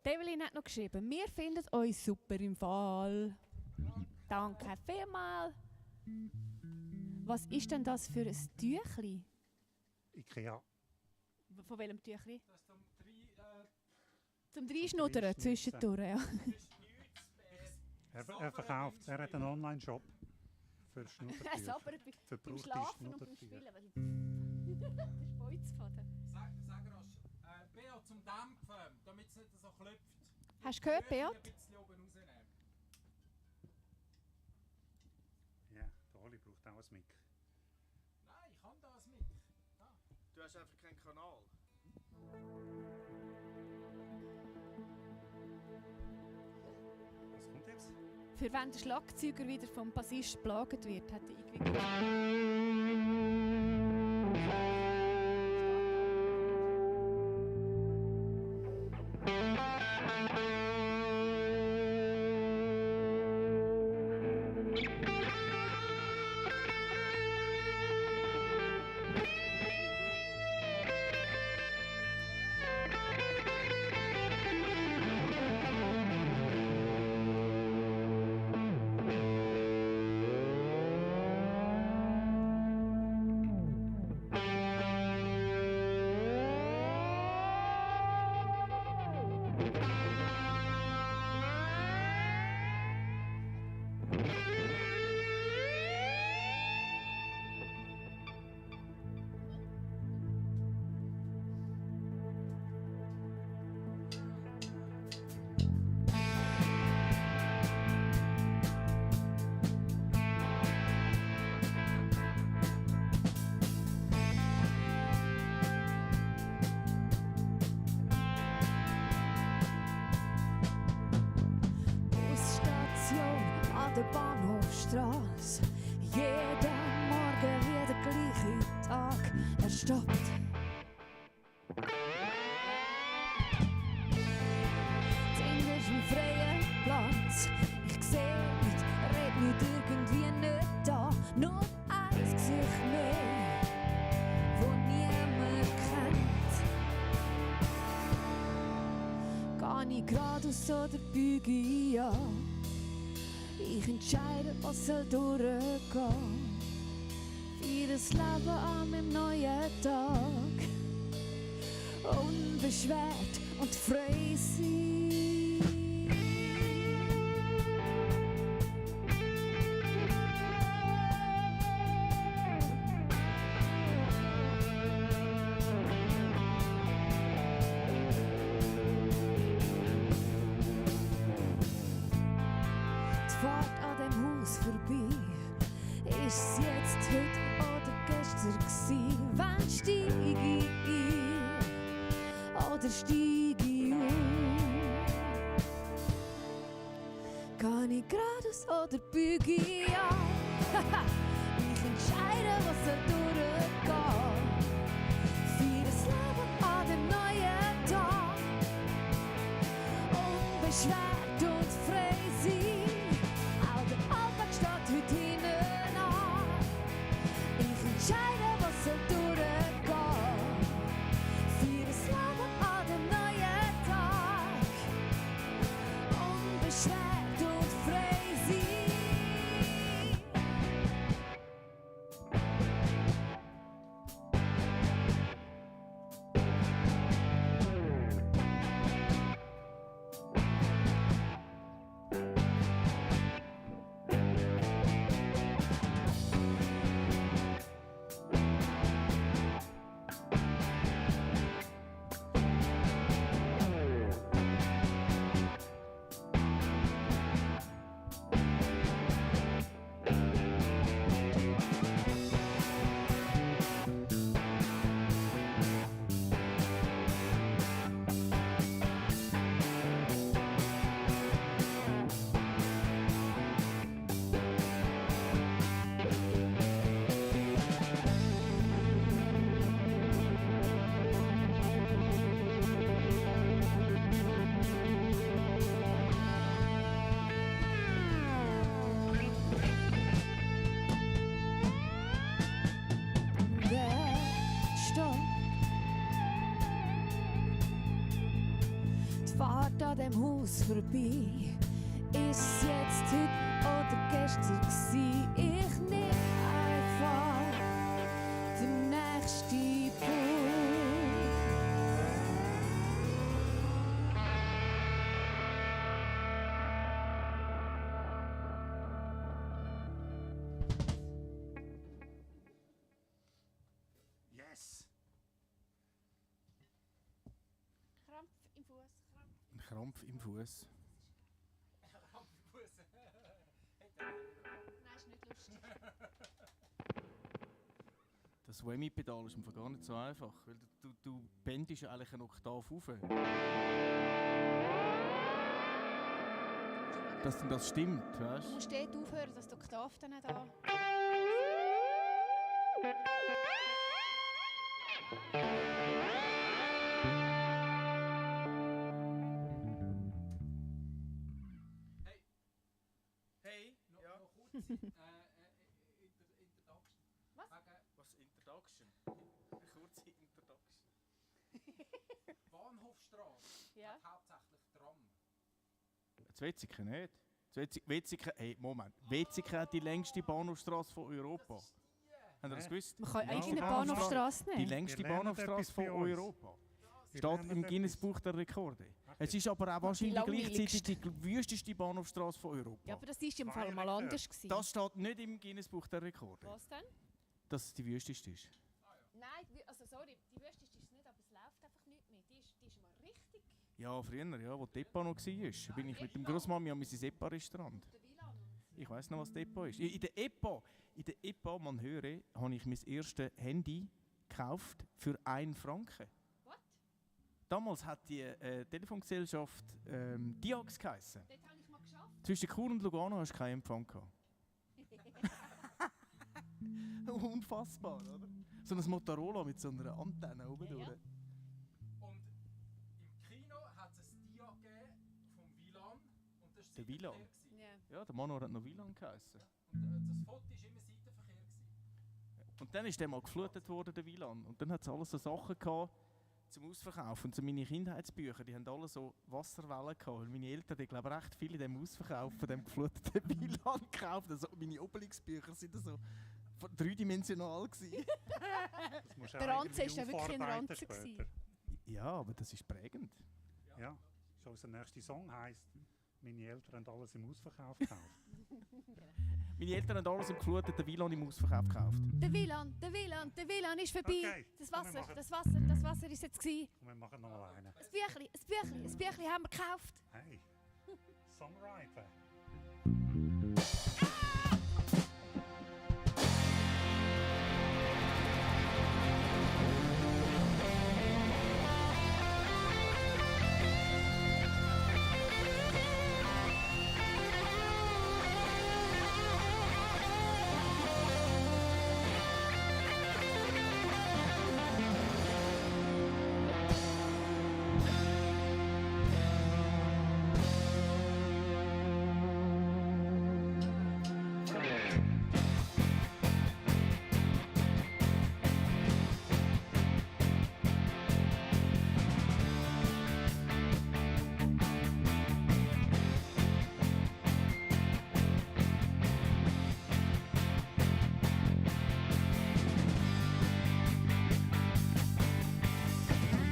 Evelyn hat noch geschrieben, wir finden euch super im Fall. Danke vielmals. Was ist denn das für ein Tüchli? Ikea. Von welchem Tüchli? Das Zum Reinschnuddern zwischendurch, ja. Er verkauft, er hat einen Online-Shop für Schnuddertücher. Aber beim Verbrauchte Schlafen und beim Schnuddertücher. Spielen. Das ist Beuzfaden. Sag rasch, Bea, zum Dämpfen, damit es nicht so klopft. Hast du gehört, Beat? Ein bisschen oben rausnehmen. Ja, der Oli braucht auch ein Mic. Nein, ich kann das mit. Du hast einfach keinen Kanal. Was kommt jetzt? Für wenn der Schlagzeuger wieder vom Bassist geplagt wird, hat er irgendwie... Straße. Jeden Morgen wie der gleiche Tag. Er stoppt. Zuerst ist ein freier Platz. Ich seh nicht, red nicht, irgendwie nicht da. Nur ein Gesicht mehr, wo niemand kennt. Geh ich geradeaus oder biege ich an? Ich entscheide, was soll durchgehen. Für das Leben an meinem neuen Tag. Unbeschwert und frei sein. Die Fahrt an dem Haus vorbei. Ist es jetzt heute oder gestern gsi? Wann steig ich ein oder steig ich Geh ich geradeaus oder biege ich an? Ich entscheide, was soll durchgehen. Für das Leben an dem neuen Tag. Unbeschwert und frei sein. Auch der Alltag steht heute hinten an. Ich entscheide, was soll durchgehen. Für das Leben an dem neuen Tag. Unbeschwert und frei sein. Die Fahrt an dem Haus vorbei. Ist jetzt heute oder gestern gsi? Ich nehm einfach den nächsten Bus. Yes! Krampf im Fuß. Ein Krampf im Fuß. Nein, ist nicht lustig. Das Whammy-Pedal ist einfach gar nicht so einfach, weil du bendest ja eigentlich eine Oktav rauf. Dass denn das stimmt, weißt Du du? musst dort aufhören, dass du die Oktav dann da. Hey, Noch kurz. Introduction. Was? was Introduction? Eine kurze Introduction. Bahnhofstrasse Ja. hat hauptsächlich Tram. Das Wetzikon nicht. Wetzikon, hey, Moment. Wetzikon hat die längste Bahnhofstrasse von Europa. Habt ihr das gewusst? Man kann Ja, eigene Bahnhofstrasse. Bahnhofstrasse Die nehmen. längste Wir lernen Bahnhofstrasse etwas von bei uns. Europa. Wir Steht lernen im etwas. Guinness-Buch der Rekorde. Es ist aber auch wahrscheinlich langweiligste. gleichzeitig die wüsteste Bahnhofstrasse von Europa. Ja, aber das war im Fall mal Feierlich. anders. Gewesen. Das steht nicht im Guinness-Buch der Rekorde, Was denn? dass es die wüsteste ist. Nein, also sorry, die Wüsteste ist es nicht, aber es läuft einfach nicht mehr. Die ist mal richtig. Ja, früher, ja, wo Depot noch war, bin ich mit dem Grossmami an meinem Epa-Restaurant. Der Wieland. Ich weiss noch, was Depot ist. In der Epa, man höre, habe ich mein erstes Handy gekauft für 1 Franken. What? Damals hat die Telefongesellschaft Diax geheissen. Dort habe ich mal geschafft. Zwischen Chur und Lugano hast du keinen Empfang gehabt. Unfassbar, oder? So ein Motorola mit so einer Antenne oben durch. Ja. Und im Kino hat es ein Dia gegeben vom Wieland. Und das war Der Wieland? Seitenverkehr gewesen. Ja, der Manor hat noch Wieland geheißen. Und das Foto war immer Seitenverkehr gewesen. Und dann ist der mal geflutet worden, der Wieland. Und dann hat es alles so Sachen gehabt zum Ausverkaufen. Und so meine Kindheitsbücher, die haben alle so Wasserwellen gehabt. Und meine Eltern, die glaube recht viel in dem Ausverkauf von dem gefluteten Wieland gekauft. Also meine Obelix-Bücher sind so dreidimensional gewesen. Das musst du Der auch Ranze irgendwie war dann wirklich ein aufarbeiten Ranze später. gewesen. Ja, aber das ist prägend. Ja, schon unser nächster Song heisst, meine Eltern haben alles im Ausverkauf gekauft. Meine Eltern haben alles im gefluteten Wieland im Ausverkauf gekauft. Der WLAN ist vorbei. Okay, Das komm, wir Wasser, machen- das Wasser ist jetzt gewesen. Und wir machen noch mal einen. Ein Büchli haben wir gekauft. Hey, Songwriter.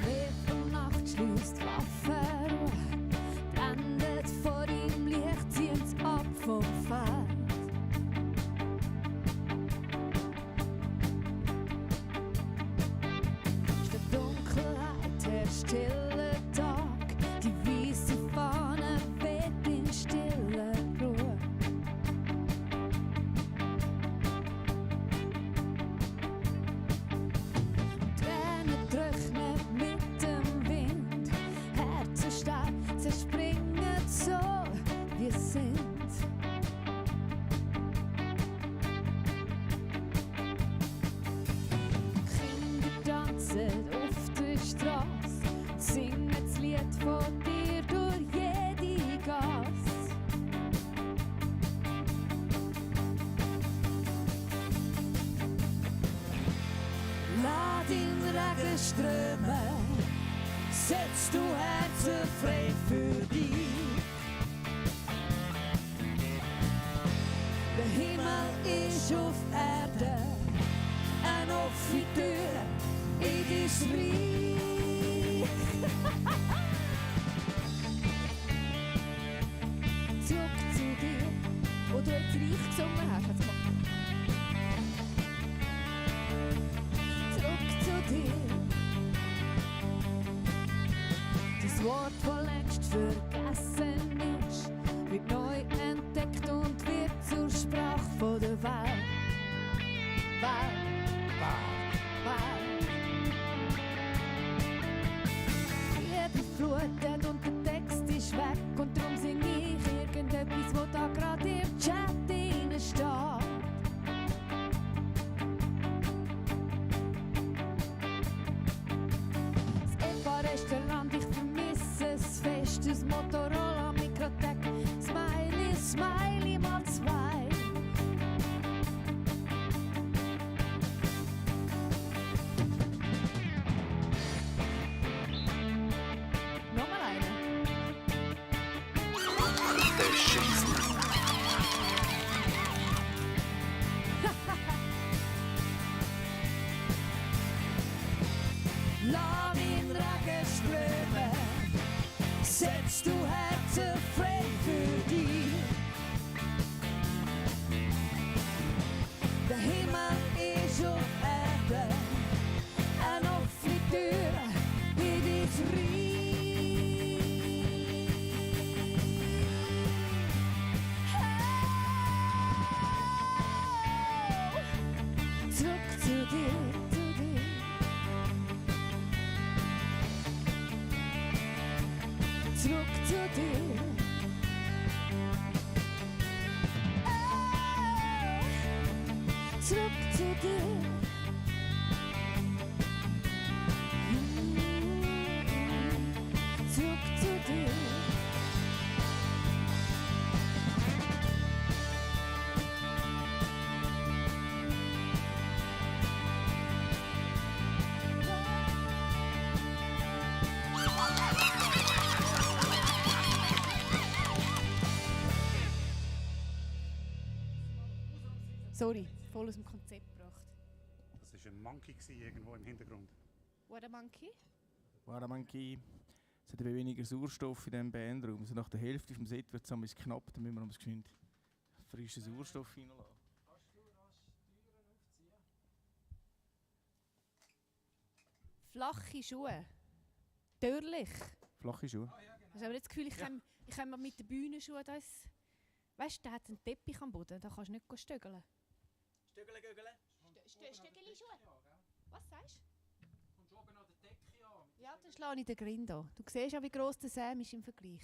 Mitternacht schließt Waffenruhe, blendet vor ihm Licht, zieht's ab vom Feld. Statt Dunkelheit der stille Tag, die weiße Fahne weht in stiller Ruhe. Tränen trocknen mit dem Wind, Herzen stark zerspringen so, wir sind. Kinder tanzen auf der Straße, singen das Lied von dir durch jede Gasse. Lass den Regen strömen, setz du Herzen frei für dich. Der Himmel ist auf Erde, eine offene Tür in dein Reich. Zurück zu dir, wo du jetzt Reich gesungen hast. Jetzt komm. Zurück zu dir. Das Wort, das längst vergessen ist, wird neu entdeckt und wird zur Sprache von der Welt. Welt. Liebe flutet und der Text ist weg und darum sing ich irgendetwas, wo da gerade im Chat drin steht. Das Epa-Restaurant, ich vermisse es fest, das Motorola, Mikrotech, Smiley, Smiley mal zwei. Nochmal eine. Der Scheißel. Lass den Regen strömen, setz du Herzen frei für dich. Der Himmel ist auf Erde, eine offene Tür in dein Reich. Zurück zu dir, zu dir. Zurück zu dir. Zurück zu zu dir. Zurück zu dir. Sorry, voll aus dem Konzept gebracht. Das war ein Monkey irgendwo im Hintergrund. What a monkey? War Monkey. Es hat weniger Sauerstoff in diesem Bandraum. Also nach der Hälfte vom Set wird es ein bisschen knapp, dann müssen wir uns geschwind frischen Sauerstoff reinlassen. Kannst du rasch die Türen aufziehen? Flache Schuhe. Törlich. Flache Schuhe. Ah ja, genau. Hast du aber nicht das Gefühl, ich kann mit den Bühnenschuhen da. Weißt du, da hat einen Teppich am Boden, da kannst du nicht stögeln. Stögele, Gögele. Stöckeli-Schuhe? Was sagst du? Kommst oben an der Decke an. Ja, dann schlage ich den Grind an. Du siehst ja, wie gross der Sam ist im Vergleich.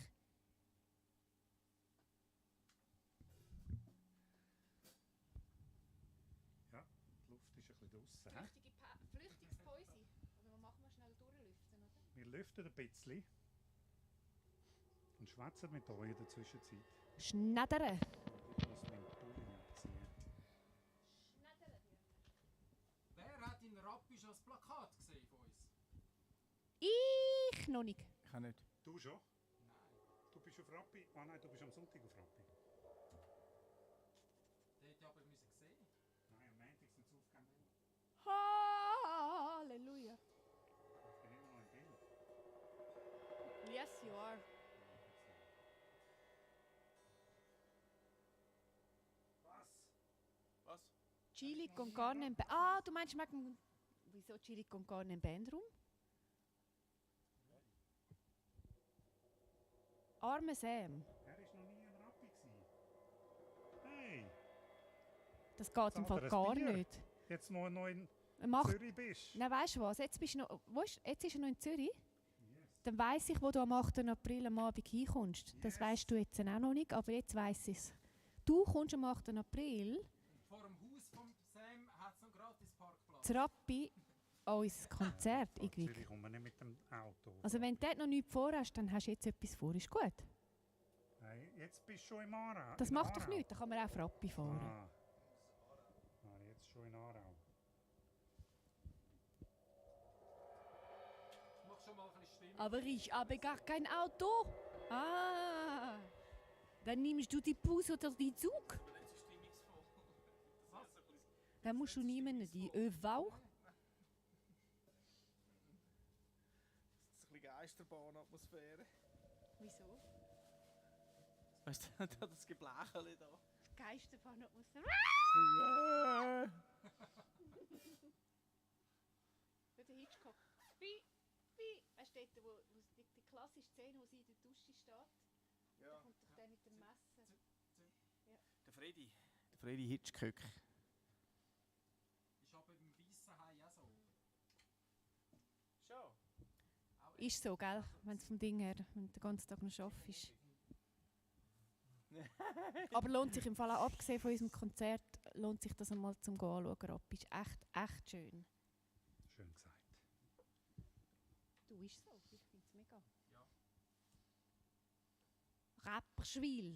Ja, die Luft ist ein bisschen draussen. Hä? Flüchtungspäuse. Oder machen wir schnell durchlüften, oder? Wir lüften ein bisschen und schwätzen mit euch in der Zwischenzeit. Schneddern. Ich muss meinen Pulli abziehen. Wer hat in Rappi schon das Plakat gesehen von uns? Ich noch nicht. Ich kann nicht. Du schon? Nein. Du bist auf Rappi? Ah nein, du bist am Sonntag auf Rappi. Der hätte aber müssen sehen. Nein, am Montag sind sie aufgegangen. Halleluja. Ich bin immer noch im Bild. Yes, you are. Was? Chili con carne im Ah, du meinst wegen... Wieso Chili con carne im Bandraum? Arme Sam. Er war noch nie in Rappi. Hey, Das geht im Fall Anderes gar Bier. nicht. jetzt wo du noch in Er macht... Zürich bist. Nein, weißt du was? Jetzt, bist du noch, wo ist, jetzt ist er noch in Zürich. Dann weiss ich, wo du am 8. April am Abend hinkommst. Das Yes. weisst du jetzt auch noch nicht, aber jetzt weiss ich es. Du kommst am 8. April Vor dem Haus von Sam hat es noch einen gratis Parkplatz. zu Rappi an unser Konzert. Irgendwie. Zürich kommen wir nicht mit dem Auto. Also wenn du dort noch nichts vorhast, dann hast du jetzt etwas vor. Ist gut. Nein, jetzt bist du schon in Aarau. Das in macht doch Aarau. nichts, dann kann man auch auf Rappi fahren. Ah. Jetzt schon in Aarau. Mach schon mal ein bisschen Stimmung. Aber ich habe gar kein Auto. Ah. Dann nimmst du die Bus oder die Zug. Dann musst du nehmen die ÖV. Das ist ein bisschen Geisterbahn-Atmosphäre. Wieso? Weißt du, das Geblächele da. Geisterbahn muss. Der Hitchcock. Wie? Weißt du, dort, wo die klassische Szene, wo sie in der Dusche steht? Da Ja. kommt doch der mit dem Messer. Der Freddy Hitchcock. Ist aber im Weissen Hai auch so. Schon? Ist so, gell? Wenn es vom Ding her, wenn du den ganzen Tag noch arbeitest. Aber lohnt sich im Fall auch, abgesehen von unserem Konzert, lohnt sich das einmal zum Anschauen. Rappi ist echt schön. Schön gesagt. Du, ist so. Ich finde es mega. Ja. Rapperschwil.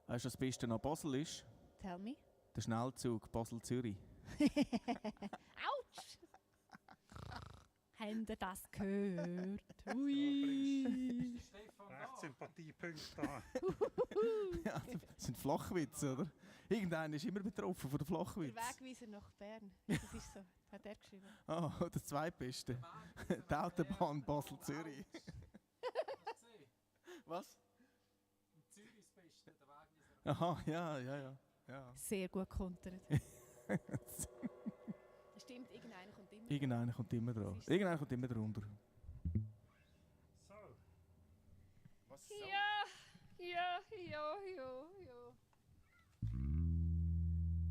Weißt du, was das Beste an Basel ist? Tell me. Der Schnellzug Basel-Zürich. Autsch! Habt ihr das gehört? Ui! Stefan Recht da. Sympathiepunkte da. Ja, das sind Flachwitze, oder? Irgendeiner ist immer betroffen von den Der Flachwitzen. Wegweiser nach Bern. Das ist so. Hat er geschrieben. Ah, der zweitbeste. Die Autobahn Basel-Zürich. Hast du gesehen? Was? In Zürich das Beste, der Wegweiser. Aha, ja. Sehr gut kontert. Stimmt, irgendeiner kommt immer. Irgendeiner kommt immer dran. Das ist so. Irgendeiner kommt immer drunter. So, Was Ja.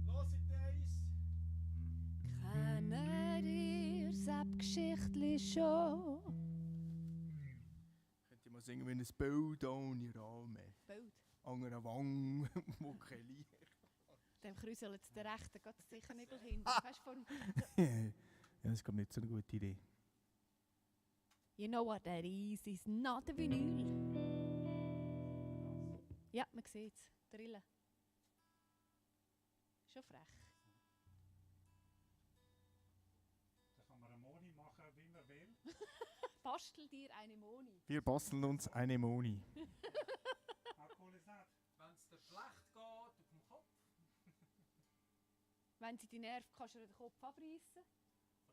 Los in Days! Kennt ihr das Geschichtli schon? Könnt ihr mal singen, wenn es Bild ohne Rahmen, Bild. an einer Wange, wo kein Licht. Dem krüselt der rechte geht sicher nicht hin. Weißt du, von, Ja, das ist glaub ich, nicht so eine gute Idee. you know what that is? It's not a Vinyl. Ja, man sieht es. Drillen. Schon frech. Da kann man eine Moni machen, wie man will. Bastel dir eine Moni. Wir basteln uns eine Moni. Ah, cool ist das. Wenn es dir schlecht geht auf dem Kopf, Wenn sie die Nerven kannst du dir den Kopf abreißen.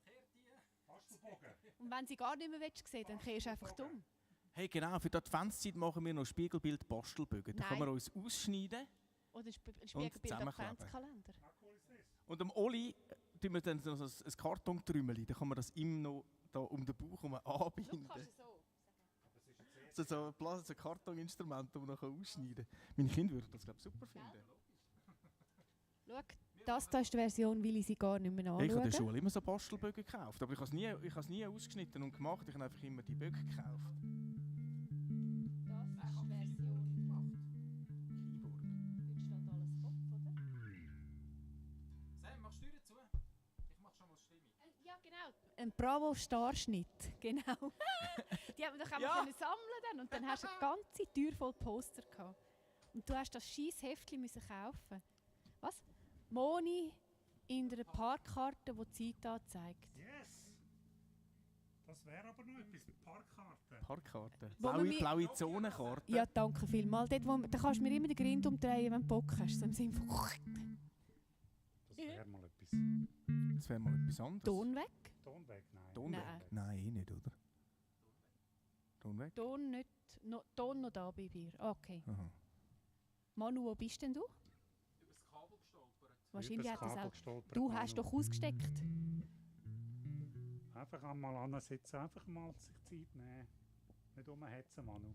verkehrt die. Bastelbogen. Und wenn sie gar nicht mehr sehen dann kehrst du einfach dumm. Hey, genau, für die Adventszeit machen wir noch Spiegelbild-Bastelbögen. Da kann man Nein. uns ausschneiden. Oder ein Spiegelbild zusammenkleben. Adventskalender. Ah, cool ist das. Und am Oli tun wir dann so ein Kartontrümmeli. Da kann man das ihm noch da um den Bauch herum Schau, anbinden. kannst du so. So ein Kartoninstrument, das man noch ausschneiden kann. Meine Kinder würden das, glaube ich, super finden. Schau, das hier ist die Version, weil ich sie gar nicht mehr Hey, ich habe in der anschaue. Schule immer so Bastelbögen gekauft, aber ich habe es nie ausgeschnitten und gemacht. Ich habe einfach immer die Bögen gekauft. Das ist die Version gemacht. Keyboard. Jetzt steht alles Kopf, oder? Sam, machst du die Tür zu? Ich mach schon mal die Stimme. Ja, genau. Ein Bravo-Starschnitt, genau. Die haben wir doch Ja. einmal sammeln dann und dann hast du eine ganze Tür voll Poster gehabt. Und du hast das scheiß Heftchen müssen kaufen. Was? Moni in einer Parkkarte, die die Zeit anzeigt. Yes! Das wäre aber noch etwas. Parkkarte. Parkkarte. Wo man Blaue Zonenkarte. Ja, danke vielmals. Dort, da kannst du mir immer den Grind umdrehen, wenn du Bock hast. So im Sinne von Das wäre mal etwas. Das wäre mal etwas anderes. Ton weg. Ton weg? Nein. Ton Nein. weg? Nein, eh nicht, oder? Ton weg? Ton nicht. Ton noch da bei dir. Okay. Aha. Manu, wo bist denn du? Über das Kabel gestolpert. Wahrscheinlich Übers hat er Kabel auch. gestolpert, Du Manu. hast doch ausgesteckt. Einfach einmal ansitzen, einfach mal sich Zeit nehmen. Nicht rumhetzen, Manu.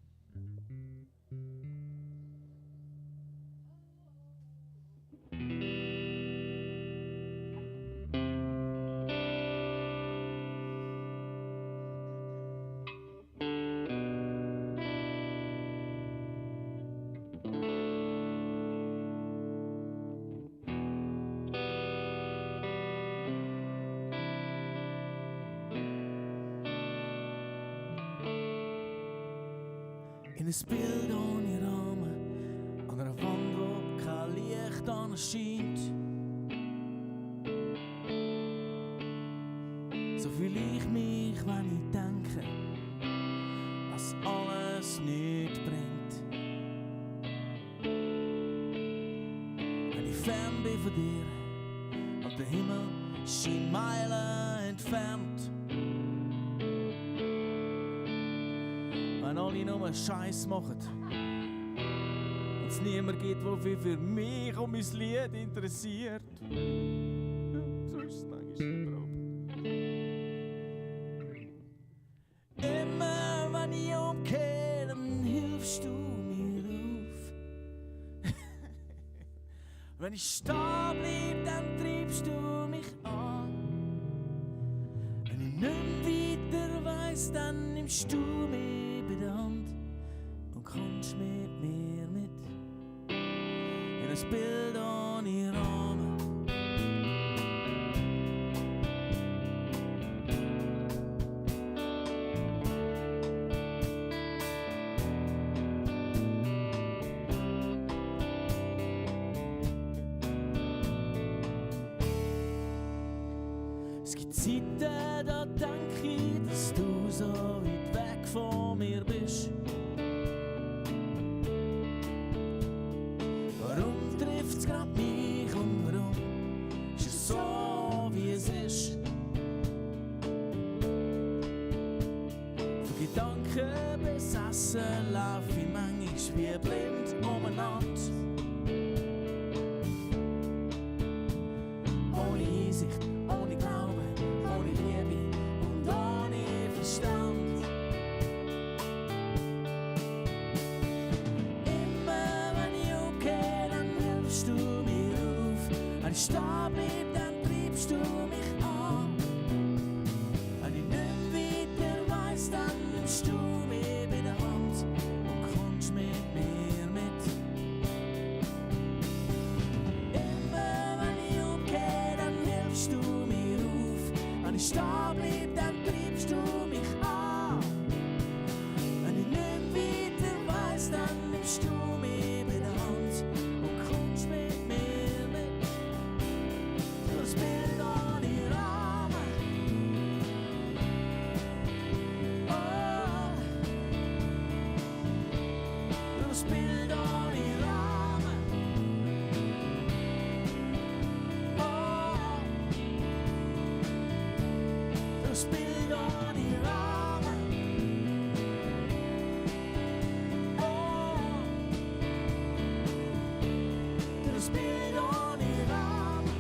In ein Bild ohne Rahmen, an einer Wand, wo kein Licht anscheint. So fühle ich mich, wenn ich denke, dass alles nichts bringt. Wenn ich fern bin von dir und der Himmel schien Meilen entfernt. Wenn alle nur Scheiß machen und es niemand gibt, der sich für mich und mein Lied interessiert. So ist es manchmal überhaupt. Immer wenn ich umkehre, dann hilfst du mir auf. Wenn ich stehen bleib, dann treibst du mich an. Wenn ich nicht weiter weiss, dann nimmst du mich bei der Hand und kommst mit mir mit in ein Bild ohne Rahmen. Es gibt Zeiten, da denk ich, dass du so weit weg von mir bist. Warum trifft's grad mich und warum ist es so, wie es ist? Von Gedanken besessen lauf ich manchmal wie blind umeinander. Ohne Einsicht, ohne Glauben, ohne Liebe und ohne Verstand. Immer wenn ich umkehre, dann hilfst du mir auf. Wenn ich stehen bleib, dann treibst du mich an. Wenn ich nicht weiter weiss, dann nimmst du mich bei der Hand und kommst mit mir mit. Immer stehen bleib, dann treibst du mich an. Wenn ich nicht weiter weiss, dann nimmst du mich bei der Hand und kommst mit mir mit. Das Bild ohne Rahmen. Oh, das Bild ohne Rahmen. Oh, das Bild ohne Rahmen. Oh, das Bild ohne Rahmen.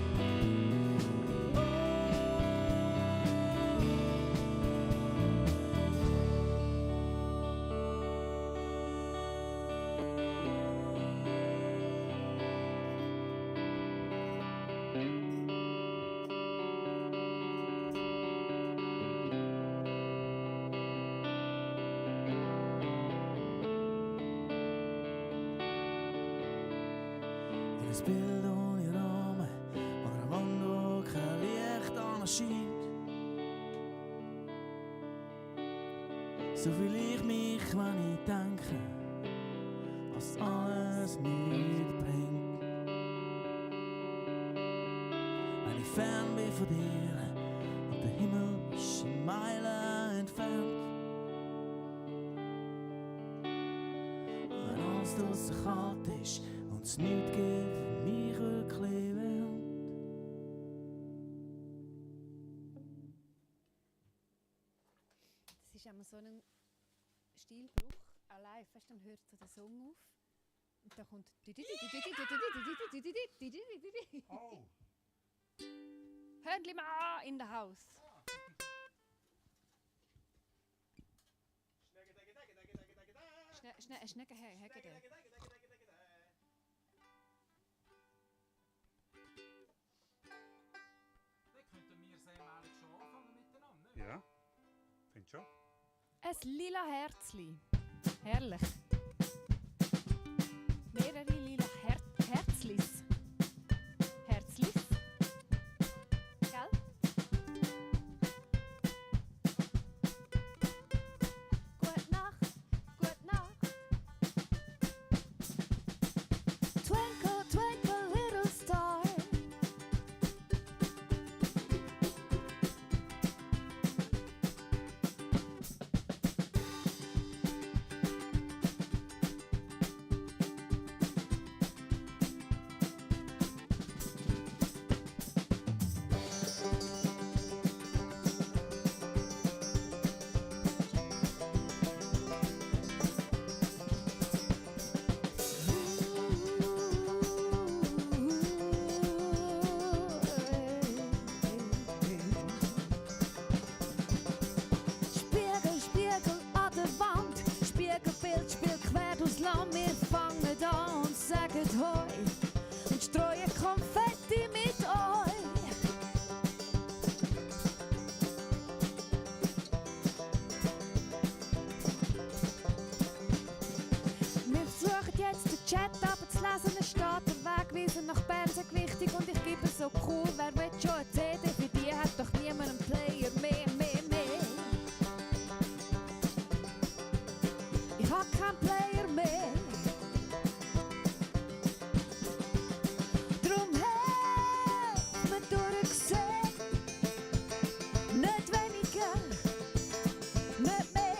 Das Bild ohne Rahmen oder eine Wand, wo kein Licht anscheint. So fühle ich mich, wenn ich denke, was alles mitbringt. Wenn ich fern bin von dir und der Himmel ist in Meilen entfernt. Wenn alles draussen kalt ist und es nichts gibt, für mich wirklich wärmt. Das ist einmal so ein Stilbruch, allein, weißt, dann hört so der Song auf und dann kommt Oh! Hörnli ma in the house. Schnecke her, Hegede. Dann könnten wir sehr mal schon anfangen miteinander. Ja, finde schon. Ein lila Herzli. Herrlich. Mehrere lila Herzlis. Herzlis. Gell? Gute Nacht, gute Nacht. Twinkle, twinkle, little star. Spiegel, Spiegel an der Wand, Spiegelbild, Spiel quer durchs Land. Wir fangen an und sagen Hoi und streuen Konfetti mit euch. Wir versuchen jetzt den Chat abzulesen, es steht der Wegweiser nach Bern, sagt wichtig und ich gebe so cool. Wer will schon eine CD, für die hat doch niemand einen Player mehr. Ich hab keinen Player mehr. Drum helft mir durchsehen. Nicht weniger, nicht mehr.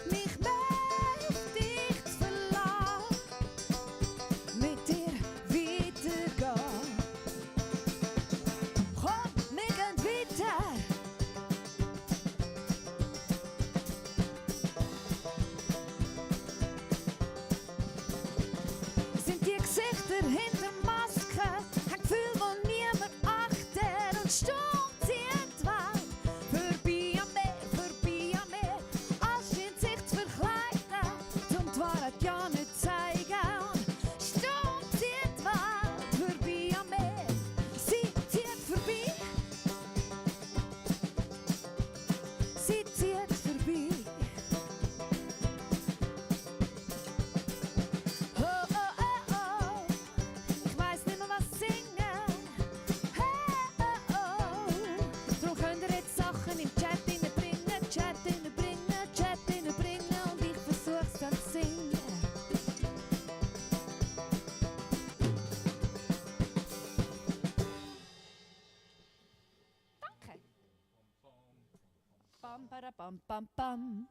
Mich mächtig zu verlassen, mit dir weitergehen. Komm, wir gehen weiter. Sind die Gesichter hinter Masken, ein Gefühl, wo niemand achtet und stumm zieht die Welt. Vorbei an mir, alles scheint sich zu verkleiden, zum die Wahrheit ja nicht zeigen. Und stumm zieht die Welt, vorbei an mir, sie zieht vorbei. Sie zieht vorbei. Oh, oh, oh, oh. Ich weiß nicht mehr, was singen. Hey, oh, oh. Para bam bam bam.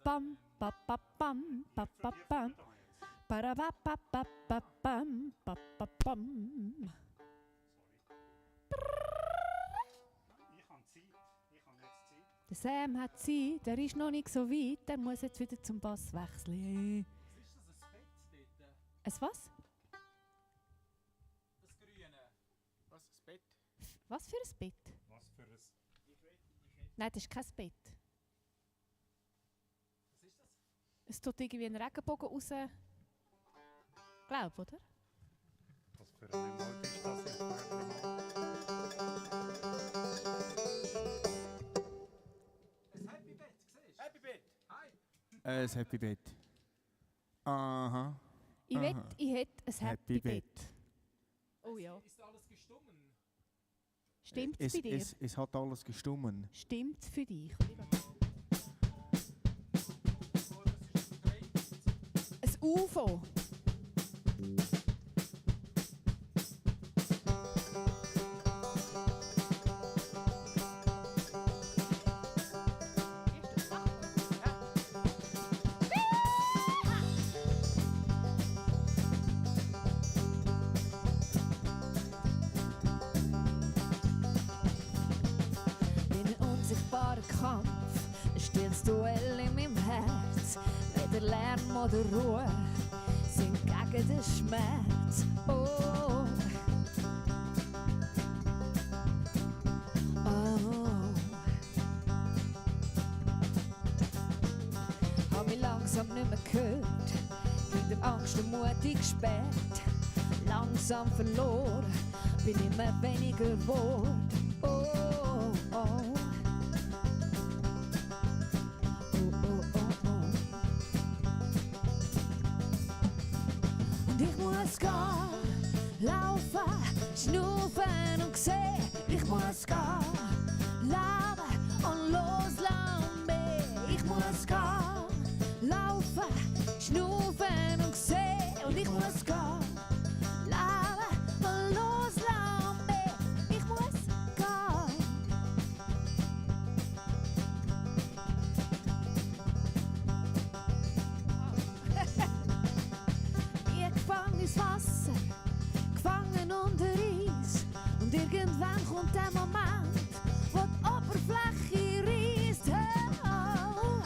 Bam ba ba bam ba ba bam. Para ba ba ba ba bam ba ba bam. Ich habe Zeit. Ich habe jetzt Zeit. Der Sam hat Zeit, der ist noch nicht so weit, der muss jetzt wieder zum Bass wechseln. Was ist das, ein Bett dort? Es was? Das Grüne. Was? Das Bett? Was für ein Bett? Was für ein... Nein, das ist kein Bett. Was ist das? Es tut irgendwie einen Regenbogen raus. Glaub, oder? Was für ein Emoji ist das jetzt? Ein Happy Bett, siehst du? Happy Bett. Hi. Ein Happy Bett. Aha. Ich Aha. hätte ein Happy Bett. Oh ja. Ist alles gestummen? Stimmt's bei dir? Es hat alles gestummen. Stimmt's für dich? Ein UFO. In einem unsichtbaren Kampf, ein stilles Duell in meinem Herz. Weder Lärm oder Ruhe sind gegen den Schmerz. Oh. Oh. Hab mich langsam nicht mehr gehört, hinter Angst und mutig gesperrt. Langsam verloren, bin immer weniger geworden. Oh, oh. Oh, oh, oh, oh. Und ich muss gehen, laufen, schnaufen und sehen. Ich muss gehen, leben und loslassen mehr. Ich muss gehen, laufen, schnaufen und sehen. Und ich muss gehen, leben und loslassen mehr. Ich muss gehen. Ich gefangen ins Wasser, gefangen unter Eis. Und irgendwann kommt der Moment, wo die Oberfläche reißt. Oh.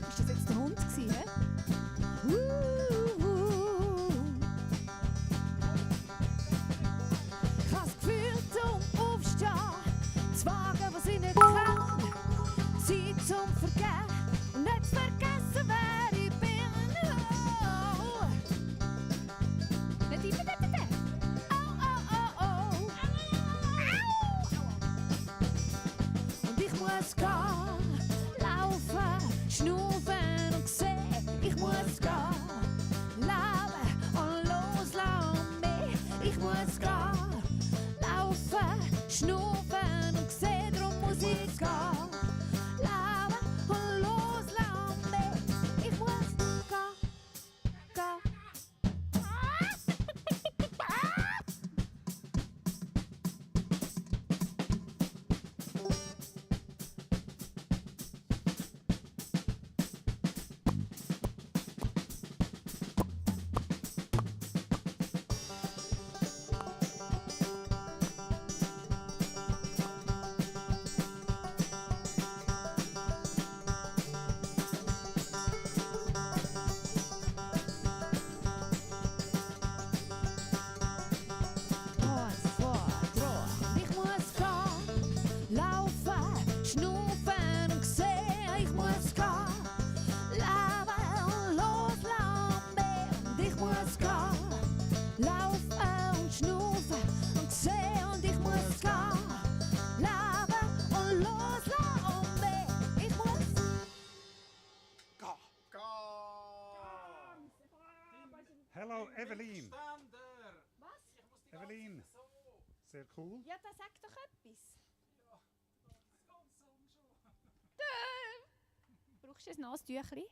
Ist das jetzt der Hund gewesen, hä? Ich habe das Gefühl zum Aufstehen, zu wagen, was ich nicht kann. Zeit zum Vergehen und nicht zu vergessen, wer ich bin. Oh. Nicht immer da. Oh, oh, oh, oh. Au. Und ich muss gehen, laufen, schnaufen und sehen. Ich muss gehen, leben und loslassen mehr. Ich muss gehen, laufen, schnaufen und sehen. Darum muss ich gehen, leben und loslassen mehr. Ich muss gehen, gehen. Eins, zwei, drei. Ich muss gehen, laufen, schnaufen und sehen. Ich muss gehen, leben und loslassen mehr. Und ich muss gehen, laufen und schnaufen und sehen. Und ich muss gehen, leben und loslassen mehr. Ich muss Hello, Evelyn. Ständer. Was? Ich muss die ganze Evelyn. Zeit so. Sehr cool. Ja, da sag doch etwas. Das ganze umschauen. Brauchst du ein Nasentüchli?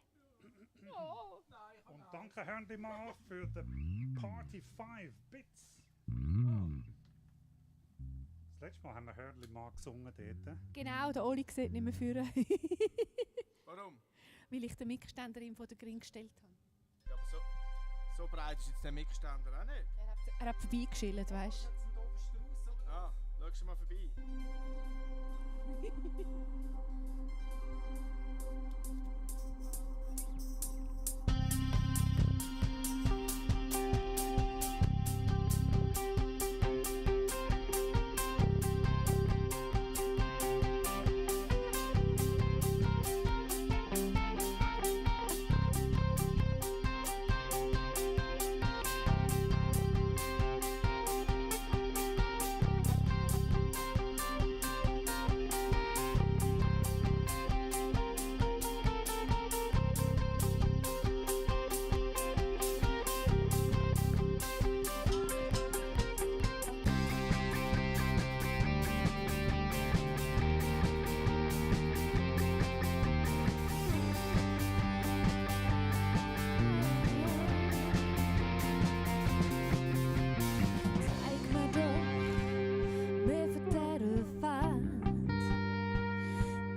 Oh. Nein, ich Und habe danke, hören mal für die Party 5 Bits. Das letzte Mal haben wir Hörli mal gesungen dort. Genau, der Oli sieht nicht mehr führen. Warum? Weil ich den Mikständerin von der Gring gestellt habe. Ja, aber so breit ist jetzt der Mikständer auch nicht. Er hat vorbeigeschillt, weißt du. Ah, schau mal vorbei. Zeig mir doch mehr von dieser Welt,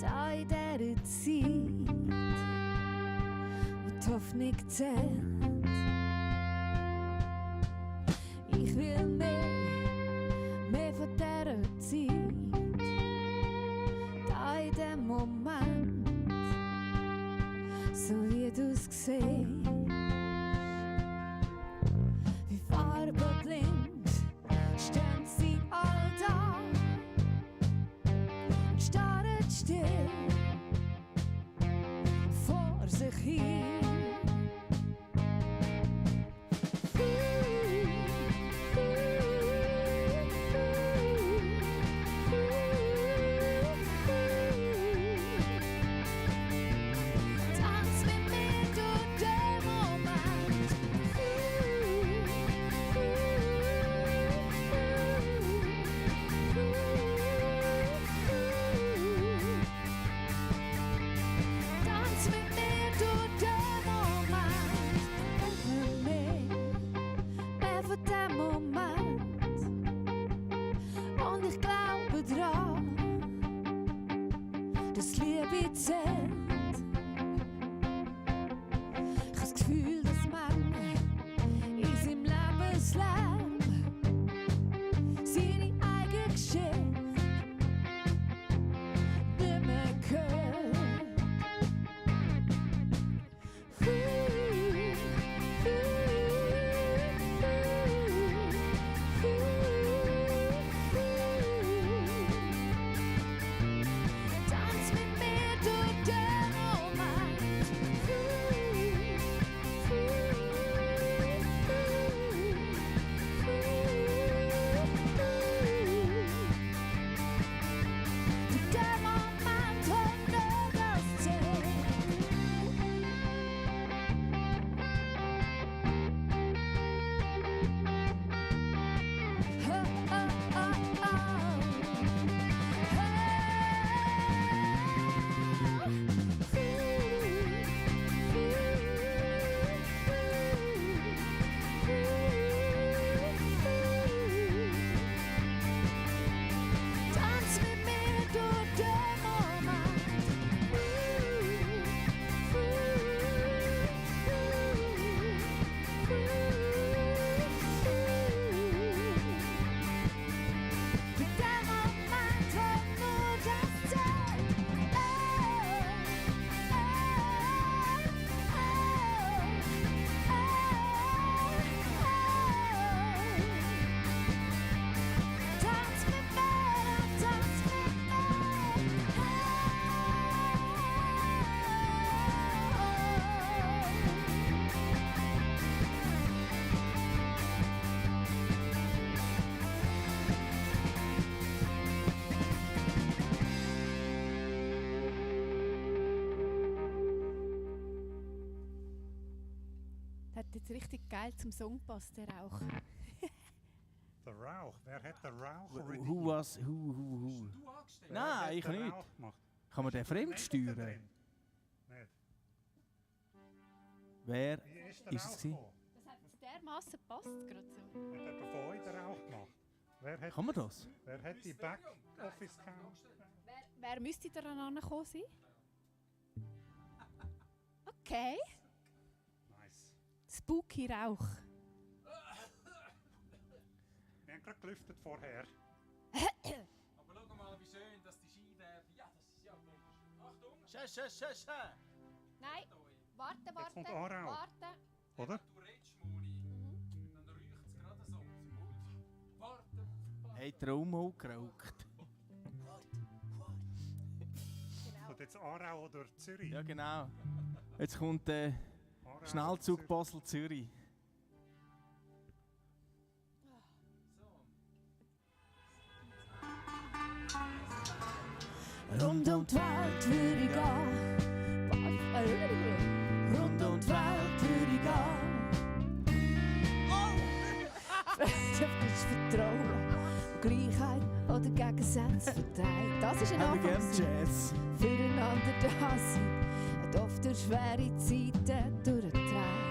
da in dieser Zeit, wo die Hoffnung zählt. Ich will mehr von dieser Zeit, da in dem Moment, so wie du es siehst. Wie farbenblind stehen sie all da und starren still vor sich hin. Tanz mit mir durch den Moment. Tanz mit mir durch den Moment. Mehr von dem Moment. Und ich glaube dran, dass Liebe zählt. Ich habe das Gefühl, dass man in seinem Lebenslärm seine eigene Geschichte nicht mehr hört. Tanz mit mir durch den Moment. Der Moment, wo nur das zählt. Oh, oh, oh, Tanz mit mir durch den Moment. Der Moment, wo nur das zählt. Tanz mit mir, tanz mit Das hat jetzt richtig geil zum Song gepasst, der Rauch. Der Rauch. Wer hat den Rauch Who original? was, who? Du angestellt? Wer Nein, hat ich den nicht. Rauch gemacht? Kann man den fremd Nicht steuern? drin. Nicht. Wer Wie ist der ist es Rauch gewesen? gekommen? Das hat dermaßen passt gerade so. Hat jemand von euch den Rauch gemacht? Kann man das? Wer hat die Backoffice-Cam? Wer müsste daran angekommen sein? Okay. Nice. Spooky Rauch. Wir haben gerade gelüftet vorher. Aber schau mal, wie schön, dass die Skiwerfer... Ja, das ist ja wunderschön. Achtung! Schä. Nein, warte, Jetzt kommt Aarau. warte. Oder? Du redest, Moni. Dann riecht es gerade so. Zum Mund. Warte. Hey, Traum geraucht. Kommt jetzt Aarau oder Zürich? Ja, genau. Jetzt kommt der Aarau Schnellzug oder Basel-Zürich. Rund um die Welt würde ich gehen. Rund um die Welt würde ich gehen. Freundschaft ist Vertrauen, Gleichheit oder Gegensätze verteilt. Das ist ein Haben wir Anfang. gerne Jazz. Füreinander da sein, hat oft durch schwere Zeiten durchgetragen.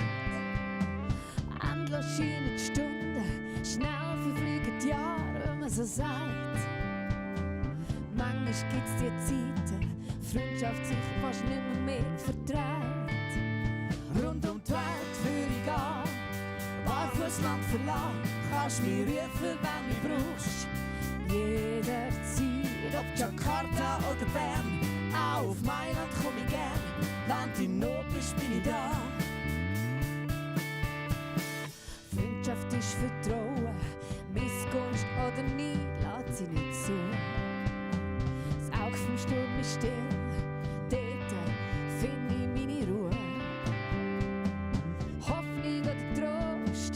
Endlos schienen die Stunden, schnell verfliegen die Jahre, wenn man so sagt. Manchmal gibt's die Zeiten, Freundschaft sich fast nicht mehr verträgt. Rund um die Welt würde ich gehen, Barfußland verlassen, kannst mich rufen, wenn du brauchst. Jederzeit, ob Jakarta oder Bern, auch auf Mailand komm ich gern, wenn du in Not bist, bin ich da. Freundschaft ist Vertrauen, Missgunst oder nie, lässt sie nicht zu. Das Auge vom Sturm ist still, dort finde ich meine Ruhe. Hoffnung oder Trost,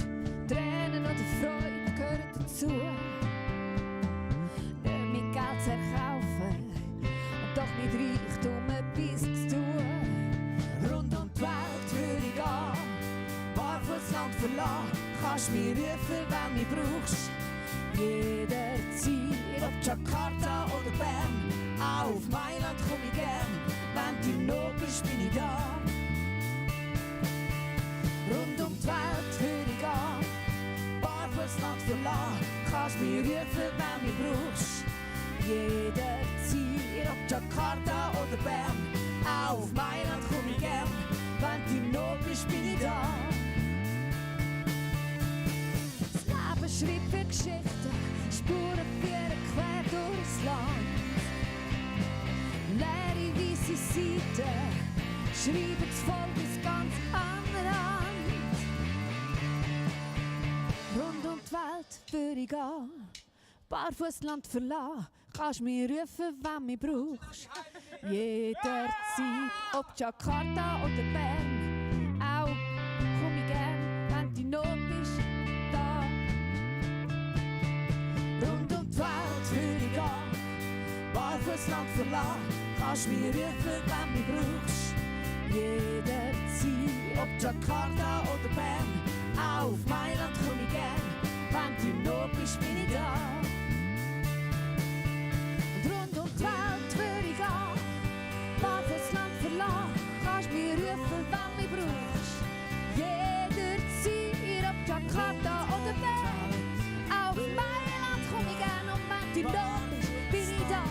Tränen oder Freude gehören dazu. Nicht mit Geld zu erkaufen und doch mit Reichtum etwas zu tun. Rund um die Welt würde ich gehen, Barfußland verlassen, kannst mich rufen, wenn du brauchst. Jederzeit, ob Jakarta oder Bern, auch auf Mailand komm ich gern, wenn du in Not bist, bin ich da. Rund um die Welt würde ich gehen, Barfußland verlassen, kannst mich rufen, wenn du brauchst. Jederzeit, ob Jakarta oder Bern, auch auf Mailand komm ich gern, wenn du in Not bist, bin ich da. Das Leben schreibt für Geschichten, Spuren führen quer durchs Land. Leere weisse Seiten schreiben das Volk aus ganz anderer Hand. Rund um die Welt würde ich gehen, Barfußland verlassen, kannst mich rufen, wenn du brauchst. Jederzeit, ob Jakarta oder Bern, auch komm ich gern, wenn du in Not bist, da. Rund um die Welt würde ich gehen, Barfußland verlassen, kannst mich rufen, wenn du brauchst. Jederzeit, ob Jakarta oder Bern, auch auf Mailand komm ich gern, wenn du in Not bist, bin ich da. Und rund um die Welt würde ich gehen, Barfußland verlassen, kannst mich rufen, wenn du brauchst. Jederzeit, ob Jakarta oder Bern, auch auf Mailand komm ich gern, und wenn du in Not bist, bin ich da.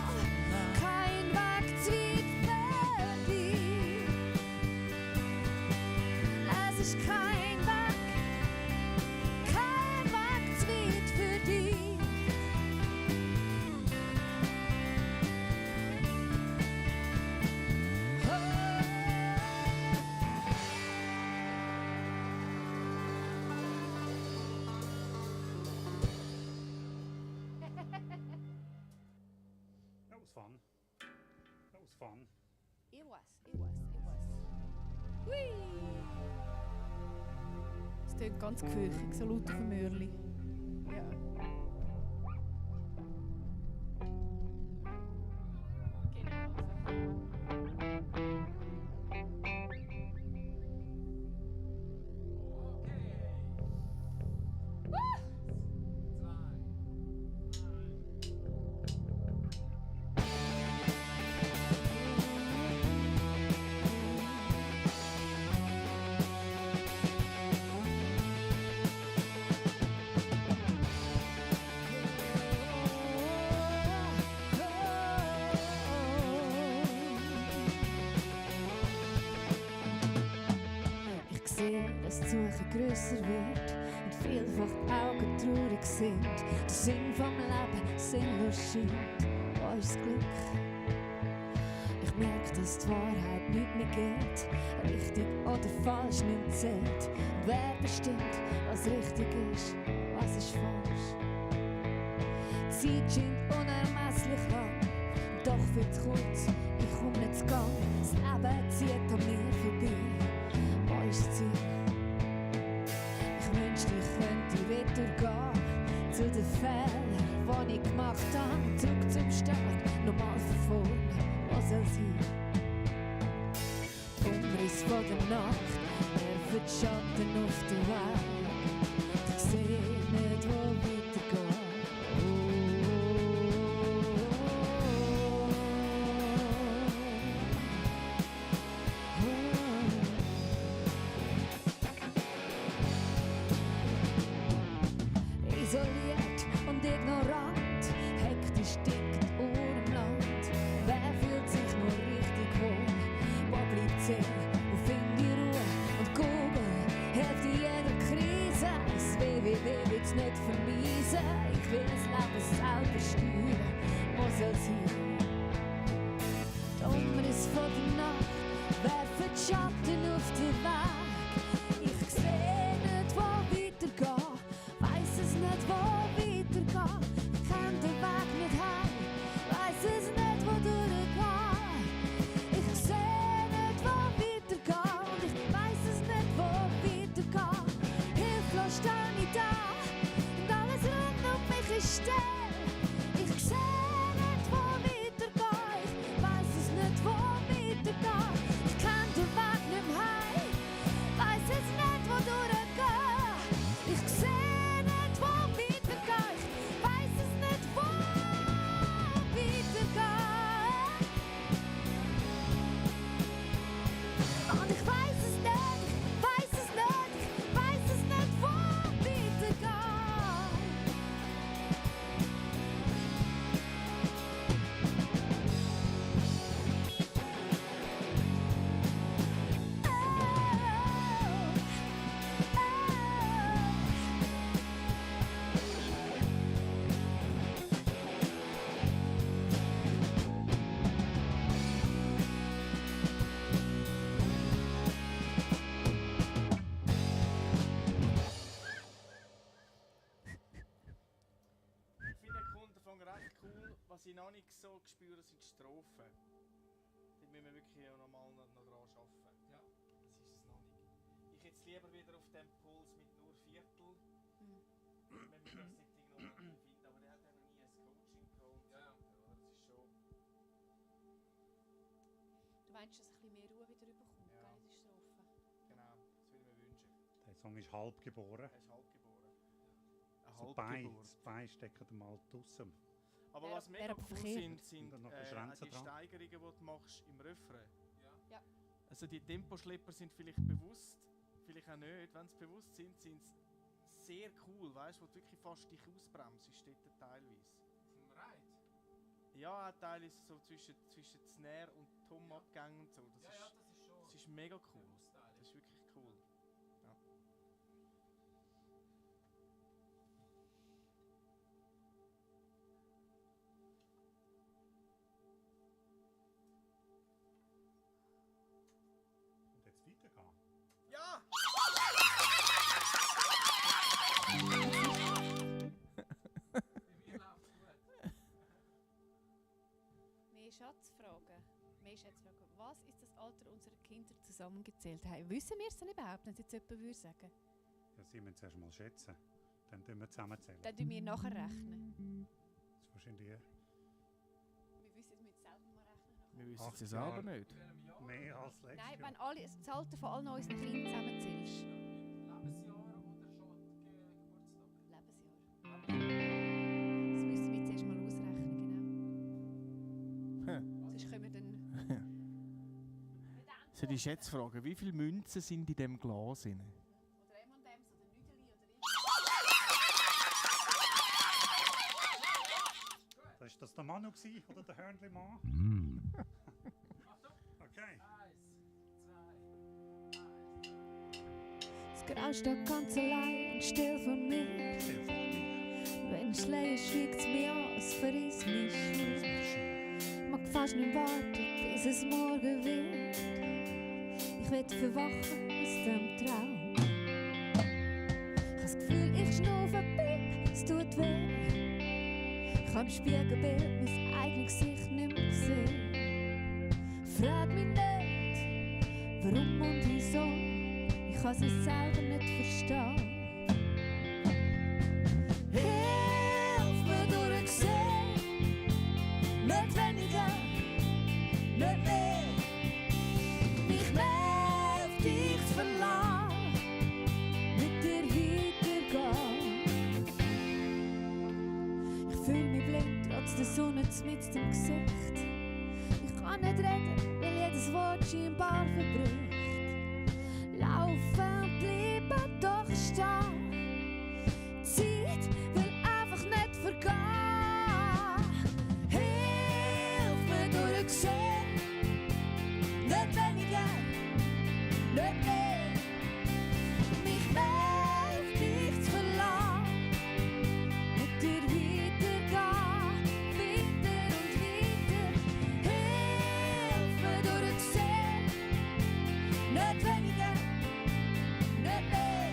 Kein Weg zu weit für dich. Es ist kein Weg zu weit für dich. That was fun. That was fun. It was. Hui! Es klingt ganz gefürchtig, so laut auf dem Mörli. Ja. grösser wird und vielfach die Augen traurig sind, der Sinn vom Leben sinnlos scheint. Wo ist das Glück? Ich merke, dass die Wahrheit nicht mehr gilt, richtig oder falsch nicht zählt. Und wer bestimmt, was richtig ist, was ist falsch? Die Zeit scheint unermesslich lang, doch viel zu kurz, ich komm nicht zu Gang. Das Leben zieht an mir vorbei, wo ist das Ziel? Ich wünschte, ich könnte weitergehen zu den Fehlern, die ich gemacht habe. Zurück zum Start, nochmal von vorne, was soll sein? Umriss von der Nacht, werfen die Schatten auf den Weg. Ich sehe nicht, wo weitergeht. Isoliert und ignorant, hektisch tickt Uhr im Land. Wer fühlt sich nur richtig wohl? Wo bleibt Sinn? Wo findet die Ruhe? Und Google hilft in jeder Krise. Das WWW wird's nicht vermiesen. Ich will das Leben selber steuern. Wo soll sein? Der Umriss von der Nacht werfen die Schatten auf den Weg. Ich sehe nicht, wo weitergehen. Weiss es nicht, wo weitergehen. Ich kenn den Weg nicht heim. Weiss es nicht, wo durchgehen. Ich seh nicht, wo weitergehen. Und ich weiss es nicht, wo weitergehen. Hilflos steh ich da. Und alles rund um mich ist still. Ich seh nicht, wo weitergehen. Ich weiss es nicht, wo weitergehen. Ich kenn den Weg nicht mehr heim. Weiss es nicht, wo durchgehen. Ich seh nicht, wo weitergehen. Ich weiss es nicht, wo weitergehen. Und ich weiss es nicht, ich weiss es nicht, ich weiss es nicht, wo weitergehen. Ich finde den Kundenfang recht cool. Was ich noch nicht so spüre, sind die Strophen. Da müssen wir wirklich auch noch mal dran arbeiten. Ja, das ist es noch nicht. Ich jetzt lieber wieder auf dem Puls mit nur Viertel. Wenn wir das Setting noch mal finden. Aber der hat ja noch nie ein Coaching gehabt. Ja, das ist schon... Du meinst, dass ein bisschen mehr Ruhe wieder rüberkommt, Ja. gell, in die Strophe? Genau, das würde ich mir wünschen. Der Song ist halb geboren. Er ist halb geboren. So Halb Bein, geboren. das Bein steckt mal draussen. Aber Wäre- was mega wäre cool verkehrt. sind Und dann noch auch Schwänze die dran. Steigerungen, die du machst im Refrain. Ja. Also die Temposchlepper sind vielleicht bewusst, vielleicht auch nicht. Wenn sie bewusst sind, sind sie sehr cool, weißt du, wo du wirklich fast dich ausbremst, ist dort teilweise. Vom Reit? Ja, auch teilweise so zwischen Snare und Tom-Abgängen und so. Das, Ja, ist, ja, das ist schon. das ist mega cool. Bewusst, Das ist wirklich cool. Ja. Und jetzt weitergehen. Ja! Wie läuft's gut? Mehr Schätzfragen. Was ist das Alter unserer Kinder zusammengezählt haben? Wissen wir es denn überhaupt, wenn es jetzt jemand würde sagen? Ja, sie müssen zuerst mal schätzen. Dann tun wir zusammenzählen. Dann tun wir nachher rechnen. Das ist wahrscheinlich Wir wissen, wir müssen selber mal rechnen. Wir wissen es 8 ja selber Jahre. nicht. In welchem Jahr? mehr als letztes Nein, Jahr. wenn alle, das Alter von allen unseren Kindern zusammenzählst. Lebensjahr oder schon Geburtstag? Lebensjahr. Das müssen wir zuerst mal ausrechnen, genau. Sonst können wir dann... So die Schätzfrage, wie viele Münzen sind in dem Glas drin? Oder M&M's oder Nüdeli oder Ist das der Manu gewesen, oder der Hörnli-Mann? Okay. 1, 2, 1. Das graust da ganz allein und still von mir. Wenn Schleien schwiegt's mich an, es verriss mich. Mag fast nicht warten, bis es morgen wird. Ich will verwachen aus dem Traum. Ich hab das Gefühl, ich schnaufe, es tut weh. Ich hab im Spiegelbild mein eigenes Gesicht nicht mehr gesehen. Frag mich nicht, warum und wieso. Ich kann es selber nicht verstehen. Hilf mir durchsehen, nicht weniger, nicht mehr. Mich nervt, dich zu verlassen, mit dir weitergehen. Ich fühl mich blind, trotz der Sonne mitten im Gesicht. Ich kann nicht reden, weil jedes Wort scheinbar verbricht. Laufen, bleiben, doch stehen. Zeit will einfach nicht vergehen. Hilf mir durchsehen, nicht weniger, nicht mehr. Mich nervt, dich zu verlassen, mit dir weitergehen, weiter und weiter. Hilf mir durchsehen, nicht weniger, nicht mehr.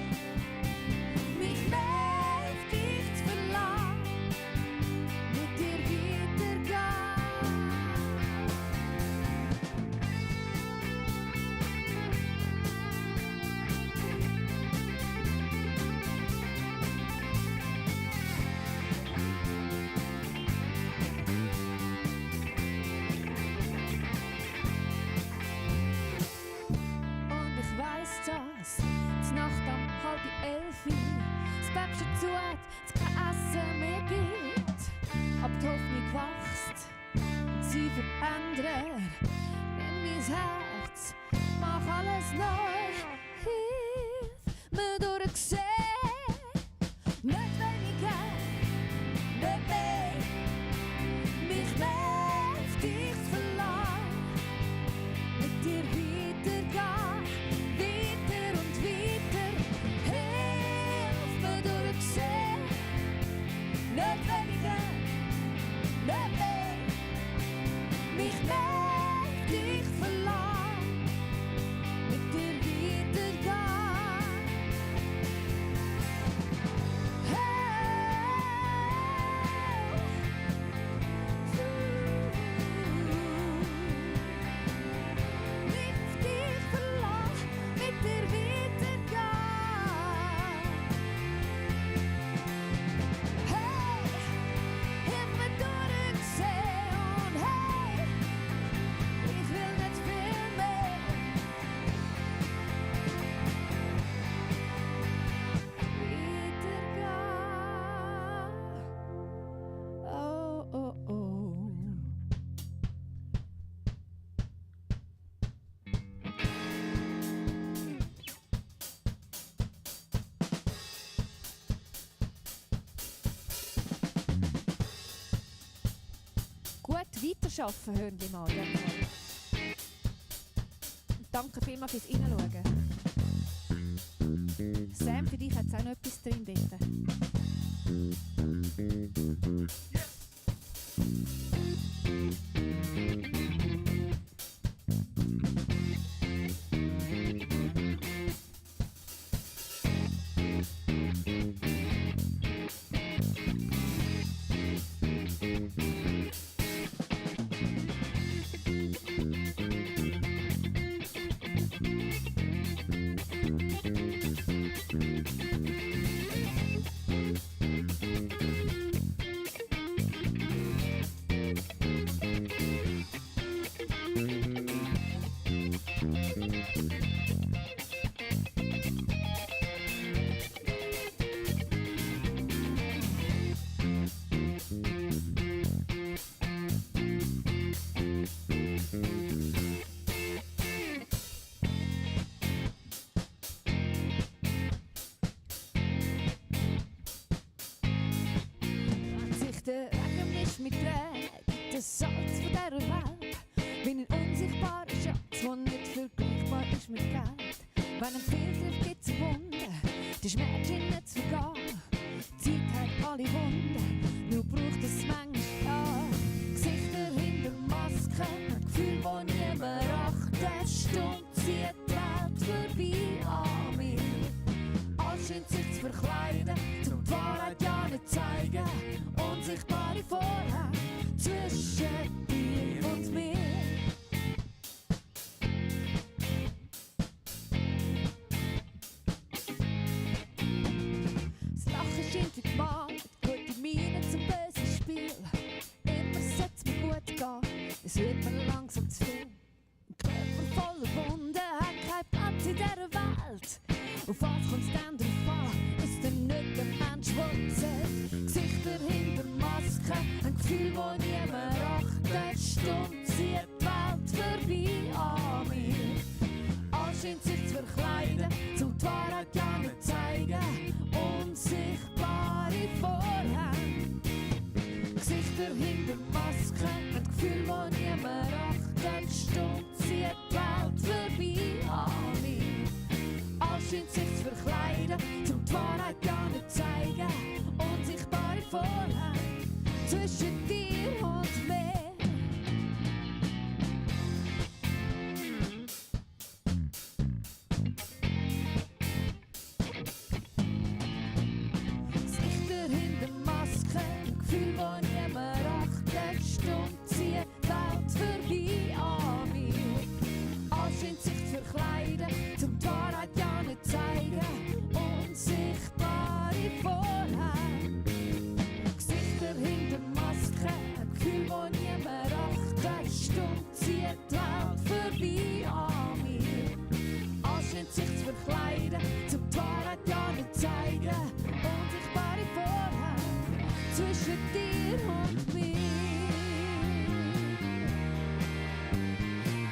Mich nervt, dich zu verlassen, mit dir weitergehen. Und ich weiss das, die Nacht am 10:30, das Bäckchen zu hat, es kein Essen mehr gibt. Aber die Hoffnung wächst und sie verändert. Nimm mein Herz, mach alles neu. Hilf mir durchsehen, nicht weniger, nicht mehr. Mich nervt, dich zu verlassen, mit dir weitergehen, weiter und weiter. Hilf mir durchsehen, nicht weniger, nicht mehr. Mich nervt, dich zu verlassen, mit dir weitergehen. Mit dir verlassen, mit dir weitergehen. Hey, hilf mir durchsehen und hey, ich will nicht viel mehr. Weitergehen. Oh, oh, oh. Gut weiterarbeiten, Hörnli mal. Und danke vielmals fürs Reinschauen. Sam, für dich hat es auch noch etwas drin, bitte. Der Regen mischt mit Tränen, das Salz von dieser Welt. Wie ein unsichtbarer Schatz, der nicht vergleichbar ist mit Geld. Wenn ein Fehl trifft, gibt's Wunder, zu verkleiden, zum die Wahrheit ja nicht zeigen. Unsichtbare Vorhänge zwischen dir und mir. Das Lachen scheint wie gemalt, gute Miene zum bösen Spiel. Immer soll's mir gut gehen, es wird mir langsam zu viel. Ein Körper voller Wunden hat keinen Platz in dieser Welt. Auf was kommt's denn drauf an? Ist denn nicht der Mensch, der zählt? Gesichter hinter Masken, ein Gefühl, das niemand achtet. Stumm zieht die Welt vorbei an mir. Alles scheint sich zu verkleiden, zum die Wahrheit ja nicht zeigen. Unsichtbare Vorhänge, Gesichter hinter Masken, ein Gefühl, das niemand achtet. Stumm zieht die Welt vorbei an mir. Alles scheint sich zu verkleiden, zum die Wahrheit ja nicht zeigen. Unsichtbare Vorhänge zwischen dir und mir. Gesichter hinter Masken, ein Gefühl, das niemand achtet. Stumm zieht die Welt vorbei an mir. Alles scheint sich zu verkleiden, zum die Wahrheit ja nicht zeigen. Unsichtbare Vorhänge, Gesichter hinter Masken, ein Gefühl, das niemand achtet. Stumm zieht die Welt vorbei an mir. Alles scheint sich zu verkleiden, zum die Wahrheit ja nicht zeigen. Unsichtbare Vorhänge zwischen dir und mir.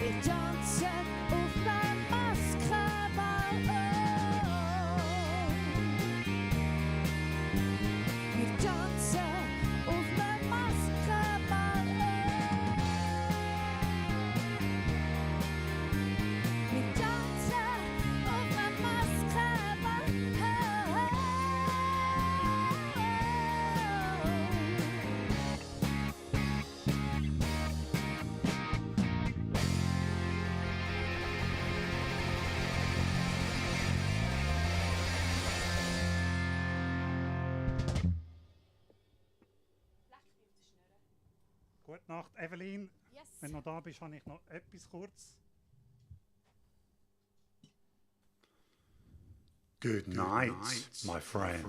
Ich tanze auf meinem Maskenball. Wir tanzen auf meinem Maskenball. Wir tanzen auf meinem Maskenball. Gute Nacht, Evelyn. Yes. Wenn du da bist, habe ich noch etwas kurz. Good night, my friend.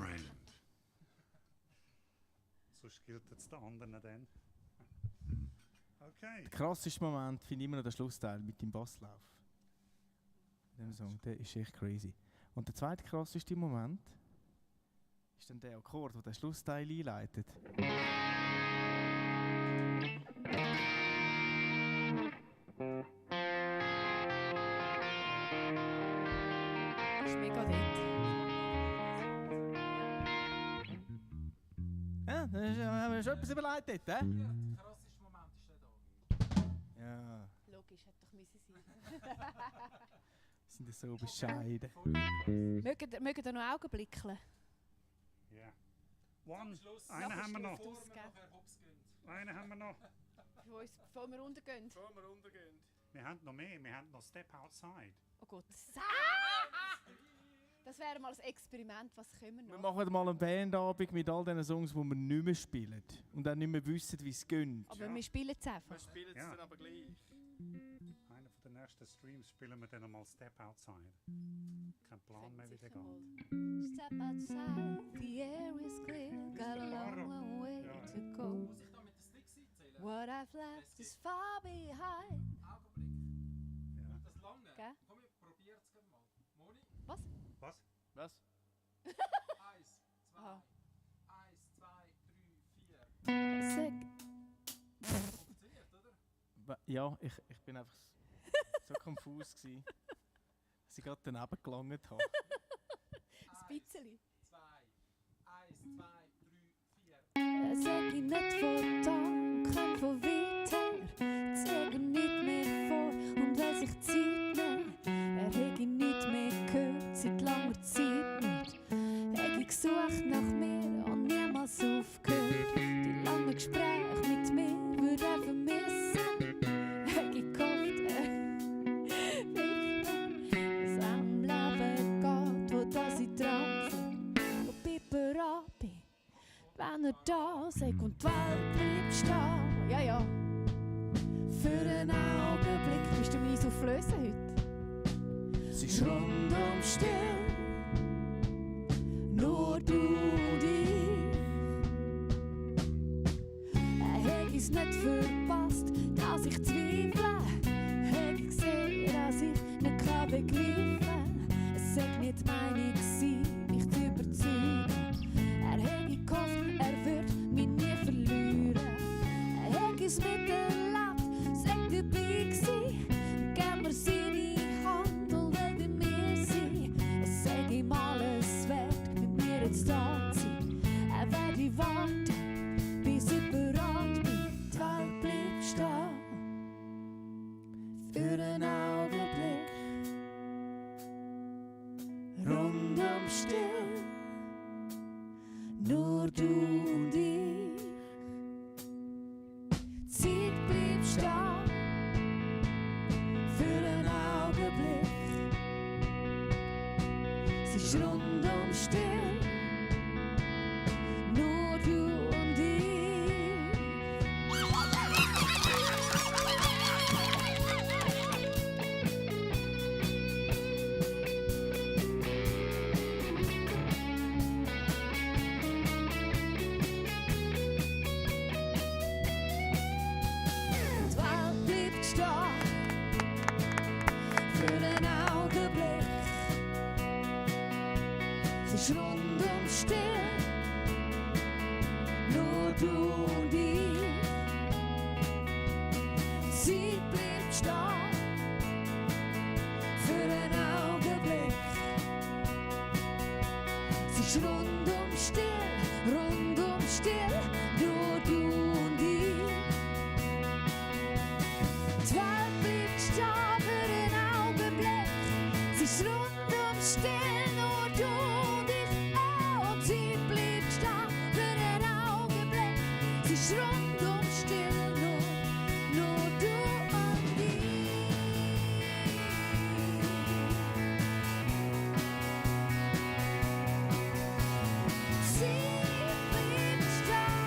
Sonst gilt es den anderen dann. Okay. Der krasseste Moment finde ich immer noch der Schlussteil mit dem Basslauf. In dem Song, der ist echt crazy. Und der zweite krasseste Moment ist dann der Akkord, der den Schlussteil einleitet. Das ist mega dort. Ja, da haben wir schon etwas überleitet, hä? Der krasseste Moment ist der da. Ja, Logisch, hätte doch müssen sein. sind das so bescheiden. Mögt ihr noch Augenblickle? Ja. Am One. Schluss, Einen haben wir noch. bevor wir Ausgeben. nachher hops gehen. Einen haben wir noch. Bevor wir runtergehen. Bevor wir runtergehen. Wir haben noch mehr. Wir haben noch Step Outside. Oh Gott. Das wäre mal ein Experiment, was können wir Wir noch? machen mal einen Bandabend mit all diesen Songs, die wir nicht mehr spielen. Und auch nicht mehr wissen, wie es geht. Aber wir spielen es einfach. Wir spielen es Ja. dann aber gleich. Einer von den nächsten Streams spielen wir dann einmal Step Outside. Kein Plan mehr, wie der Sicher geht. mal. Step outside, the air is clear. Got a long, long way Ja. to go. Muss ich da mit den Sticks einzählen? What I've left is far behind. Augenblick. Ja. Das lange. Gell? Komm, ich probier's gerade mal. Moni? Was? Was? Was? 1, 2, Aha. 1, 2, 3, 4. Sag. Funktioniert, oder? Ja, ich bin einfach so konfus gsi, dass ich gerade daneben gelangt habe. Ein bisschen. 2, 1, 2, 3, 4. Sag ich nicht von Danken, von weit her. Zeig ihm nicht mehr vor und will sich Zeit nehmen. Hätte ich nicht mehr gehört, seit langer Zeit nicht. Hätte ich gesucht nach mir und niemals aufgehört. Die langen Gespräche mit mir würde er vermissen. Hätte ich gehofft, wisst ihr, dass es am Leben geht, wo das ich dran bin. wenn er da ist und die Welt bleibt stehen. Ja, ja. Für einen Augenblick bist du meine Soufflöse heute. Es ist rundum still, nur du und ich. Hätte ich's nicht verpasst, dass ich zweifle. Hätte ich gesehen, dass ich nicht kann begreifen. Es sei nicht meine gewesen, mich zu überzeugen. Er hätte gehofft, er würde mich nie verlieren. Er hätte es miterlebt, sei dabei gewesen. Gib mir seine Hand und will bei mir sein. Es sei ihm alles wert, mit mir jetzt da zu sein. Er werde warten, bis ich bereit bin. Die Welt bleibt stehen. Für einen Augenblick. Rundum still, Nur du und ich. Die Zeit bleibt stehen. Für einen Augenblick. Es ist rundum still. Nur du und ich. Die Welt bleibt stehen. Für einen Augenblick. Es ist rundum still. Nur du und ich. Die Zeit bleibt stehen. Für einen Augenblick. Es ist rundum still, nur du und ich. Die Welt bleibt stehen für einen Augenblick. Es ist rundum still, nur du und ich. Oh, die Zeit bleibt stehen für einen Augenblick. Es ist rundum still, nur du und ich. Zeit bleibt stehen.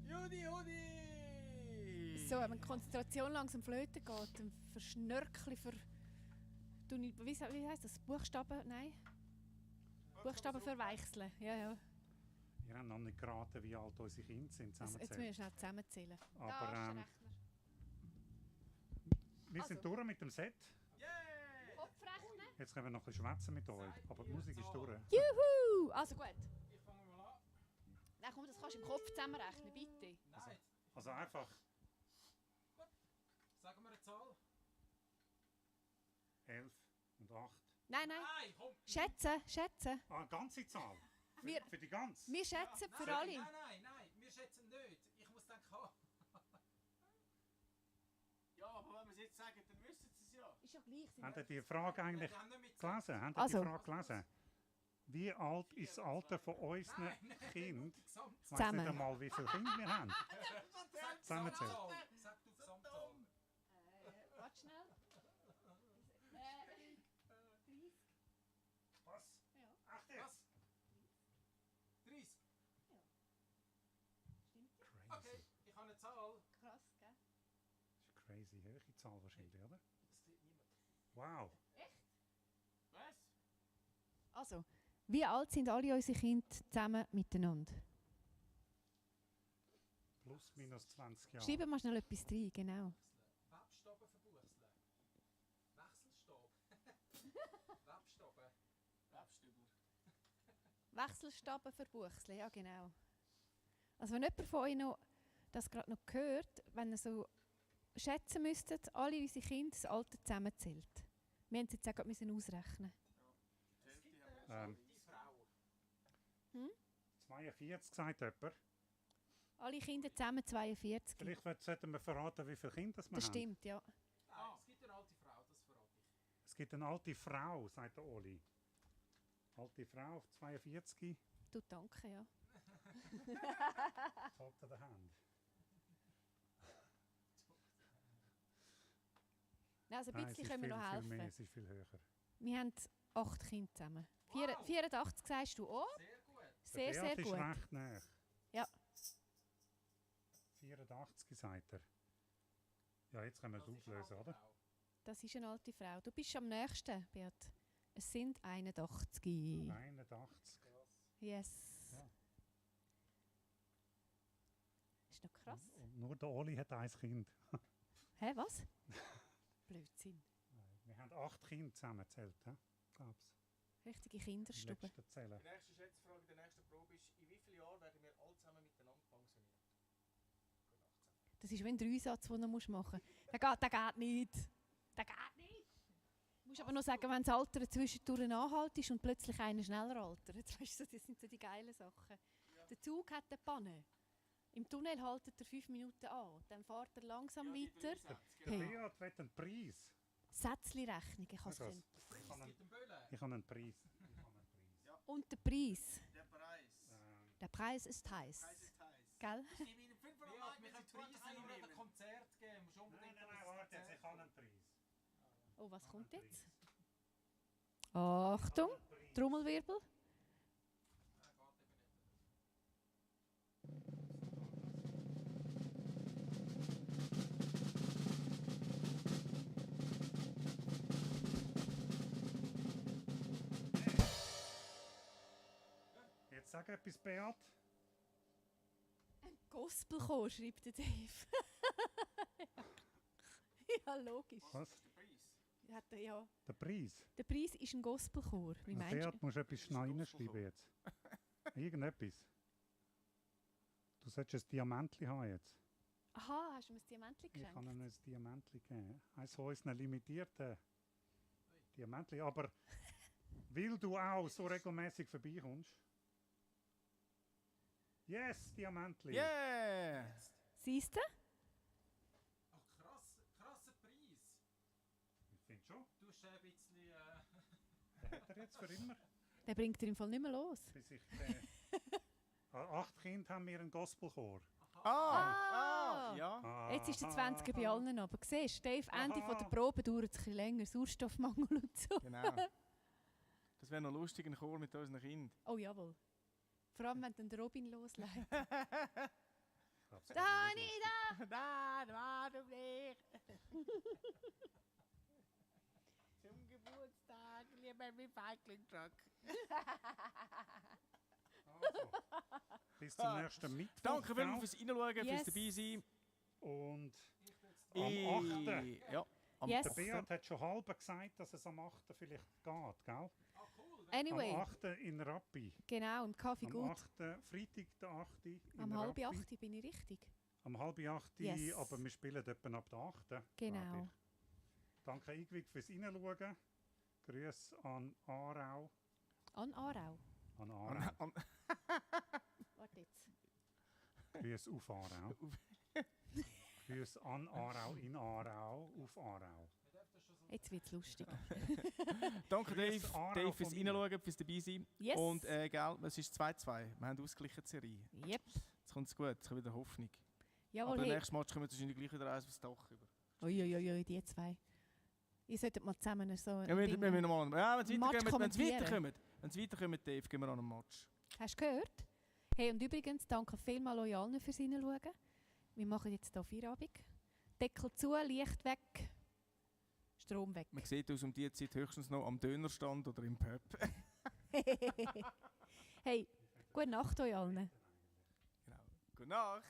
Judi, Judi! So, wenn die Konzentration langsam flöten geht, dann verschnörkli für... Wie heisst das? Buchstaben? Nein? Buchstaben verwechseln. Ja, ja. Wir haben noch nicht geraten, wie alt unsere Kinder sind. Also, jetzt müssen wir schnell zusammenzählen. Aber wir sind Also. durch mit dem Set. Kopfrechnen. Jetzt können wir noch ein bisschen schwätzen mit euch. Aber die Musik ist durch. Juhu! Also gut. Ich fange mal an. Nein, komm, das kannst du im Kopf zusammenrechnen, bitte. Nein, Also einfach sagen wir eine Zahl. 11 und 8. Nein, nein. Nein, komm. Schätzen. Ah, eine ganze Zahl. Wir- Für die ganze. Wir schätzen für Nein, alle. nein, wir schätzen nicht. Ich muss denken, Ja, aber wenn wir es jetzt sagen, dann wissen sie es ja. Ist ja gleich. Habt ihr die Frage eigentlich wir haben nicht mit gelesen? Habt ihr Also. die Frage gelesen? Wie alt ist das Alter von unseren Kindern? Ich weiss nicht Zusammen. einmal, wie viele Kinder wir haben. Zusammenzählt. Sag du Gesamtzahl. Warte schnell. 30. Was? Ja. Ach, Was? 30. Stimmt. Okay, ich habe eine Zahl. Krass, gell? Das ist eine crazy hohe Zahl wahrscheinlich, oder? Das sieht niemand. Wow. Was? Also, wie alt sind alle unsere Kinder zusammen miteinander? Plus, minus 20 Jahre. Schreiben wir schnell etwas rein, genau. Webstaben verbuchseln. Wechselstab. Webstaben. Webstübler. Wechselstaben verbuchseln, ja genau. Also wenn jemand von euch noch das gerade noch hört, wenn ihr so schätzen müsstet, alle unsere Kinder das Alter zusammenzählt. Wir haben es jetzt auch gerade müssen ausrechnen. Die Frau. 42 sagt jemand. Alle Kinder zusammen 42. Vielleicht sollten wir verraten, wie viele Kinder das wir Das haben. stimmt, ja. Nein, es gibt eine alte Frau, das verrate ich. Es gibt eine alte Frau, sagt der Oli. Alte Frau auf 42. Du, danke, ja. Halt an der Hand. Nein, also ein Nein, es bisschen ist können wir noch viel helfen. mehr, es ist viel höher. Wir haben 8 Kinder zusammen. Wow. 84 sagst du auch? Sehr gut. Sehr, Der sehr Beat gut. ist recht nah. Ja. 84 sagt er. Ja, jetzt können wir es Das ist eine auflösen, alte oder? Frau. Das ist eine alte Frau. Du bist am nächsten, Beat. Es sind 81. 81. Yes. Ja. Ist noch krass. Und nur der Oli hat ein Kind. Hä, was? Blödsinn. Wir haben 8 Kinder zusammengezählt, glaub's. Richtige Kinderstube. Letzte Zählen. Die nächste Schätzfrage der nächsten Probe ist, in wie vielen Jahren werden wir alle zusammen miteinander pensioniert? Gute Nacht zusammen. Das ist wie ein Dreisatz, den du machen musst. Der geht nicht. Der geht nicht. Du musst aber noch sagen, wenn das Alter zwischendurch anhaltest und plötzlich einer schneller altert. Weißt du, das sind so die geilen Sachen. Der Zug hat eine Panne. Im Tunnel haltet er 5 Minuten an. Dann fährt er langsam weiter. Der Hey. Beat will einen Preis. Sätzli-Rechnung, ich Was? kann Ich Es habe einen, gibt einen Böllen. ich habe einen Preis. Und der Preis. Der Preis. Der Preis ist heiß. ist heiß. Gell? Ich gebe Ihnen 500 Ja, Mark, wir wenn können Sie zwei Preise Teile nur ein nehmen. Konzert geben. Musst unbedingt Nein, ein warte jetzt, Konzert ich habe einen Preis. Oh, was kommt jetzt? Achtung, Trommelwirbel. Nein, geht eben nicht. Jetzt sag etwas, Beat. Gospelchor, schreibt der Dave. Ja, logisch. Was? Der Preis. Hat er, ja. Der Preis? Der Preis ist ein Gospelchor. Wie Na, meinst du? Beat, musst du etwas schnell Stoff reinschreiben bekommen. jetzt. Irgendetwas. Du solltest ein Diamantli haben jetzt. Aha, hast du mir ein Diamantli Ich geschenkt? kann ihm ein Diamantli geben. Eins von unseren limitierten Diamantli. Aber weil du auch so regelmäßig vorbeikommst. Yes, Diamantli. Yeah! Siehst du? Ach, krasser Preis. Ich finde schon. Du hast ein bisschen... Den hat er jetzt für immer. Der bringt er im Fall nicht mehr los. Bis ich, 8 Kinder haben wir einen Gospelchor. Ah. Ja. Jetzt ist der 20er bei allen aber. Siehst du, Dave, Ende von der Probe dauert es ein bisschen länger. Sauerstoffmangel und so. Genau. Das wäre noch lustig, ein Chor mit unseren Kindern. Oh jawohl. Vor allem, wenn dann der Robin loslässt. Glaub's Da, nicht. nicht da! Da war du nicht. Zum Geburtstag, lieber mein Feigling-Truck. Also, bis zum nächsten Mittwoch. Danke vielmals gell? fürs Reinschauen, Yes. fürs dabei sein. Und am 8. Ja, am Yes. Der Beat hat schon halb gesagt, dass es am 8. vielleicht geht, gell? Anyway, Am 8. in Rappi. genau, im Kaffee Am gut. 8. Freitag, der 8. in Am halb Rappi. 8 bin ich richtig. Am halb 8. Yes. Aber wir spielen etwa ab der 8. glaub Genau. ich. Danke Igwig fürs Reinschauen. Grüß an Aarau. An Aarau. An Aarau. Warte jetzt. Grüß auf Aarau. Grüß an Aarau, in Aarau, auf Aarau. Jetzt wird es lustig. Danke Grüß Dave, Aarau Dave fürs von mir. Reinschauen, fürs dabei sein. Yes. Und gell, es ist 2-2. Wir haben ausgeglichen die Serie. Yep. Jetzt kommt es gut, jetzt kommt wieder Hoffnung. Jawohl, Aber hey. nächstes Match kommen wir wahrscheinlich gleich wieder eins aufs Dach über. Uiuiui, die zwei. Ihr solltet mal zusammen so ein Ja, wir Ding- müssen mal ja, wenn sie Match weiterkommen, Dave, gehen wir an einen Match. Hast du gehört? Hey, und übrigens, danke vielmals euch allen fürs Reinschauen. Wir machen jetzt hier Feierabend. Deckel zu, Licht weg, Strom weg. Man sieht uns um diese Zeit höchstens noch am Dönerstand oder im Pub. Hey, gute Nacht euch allen. Genau. Gute Nacht.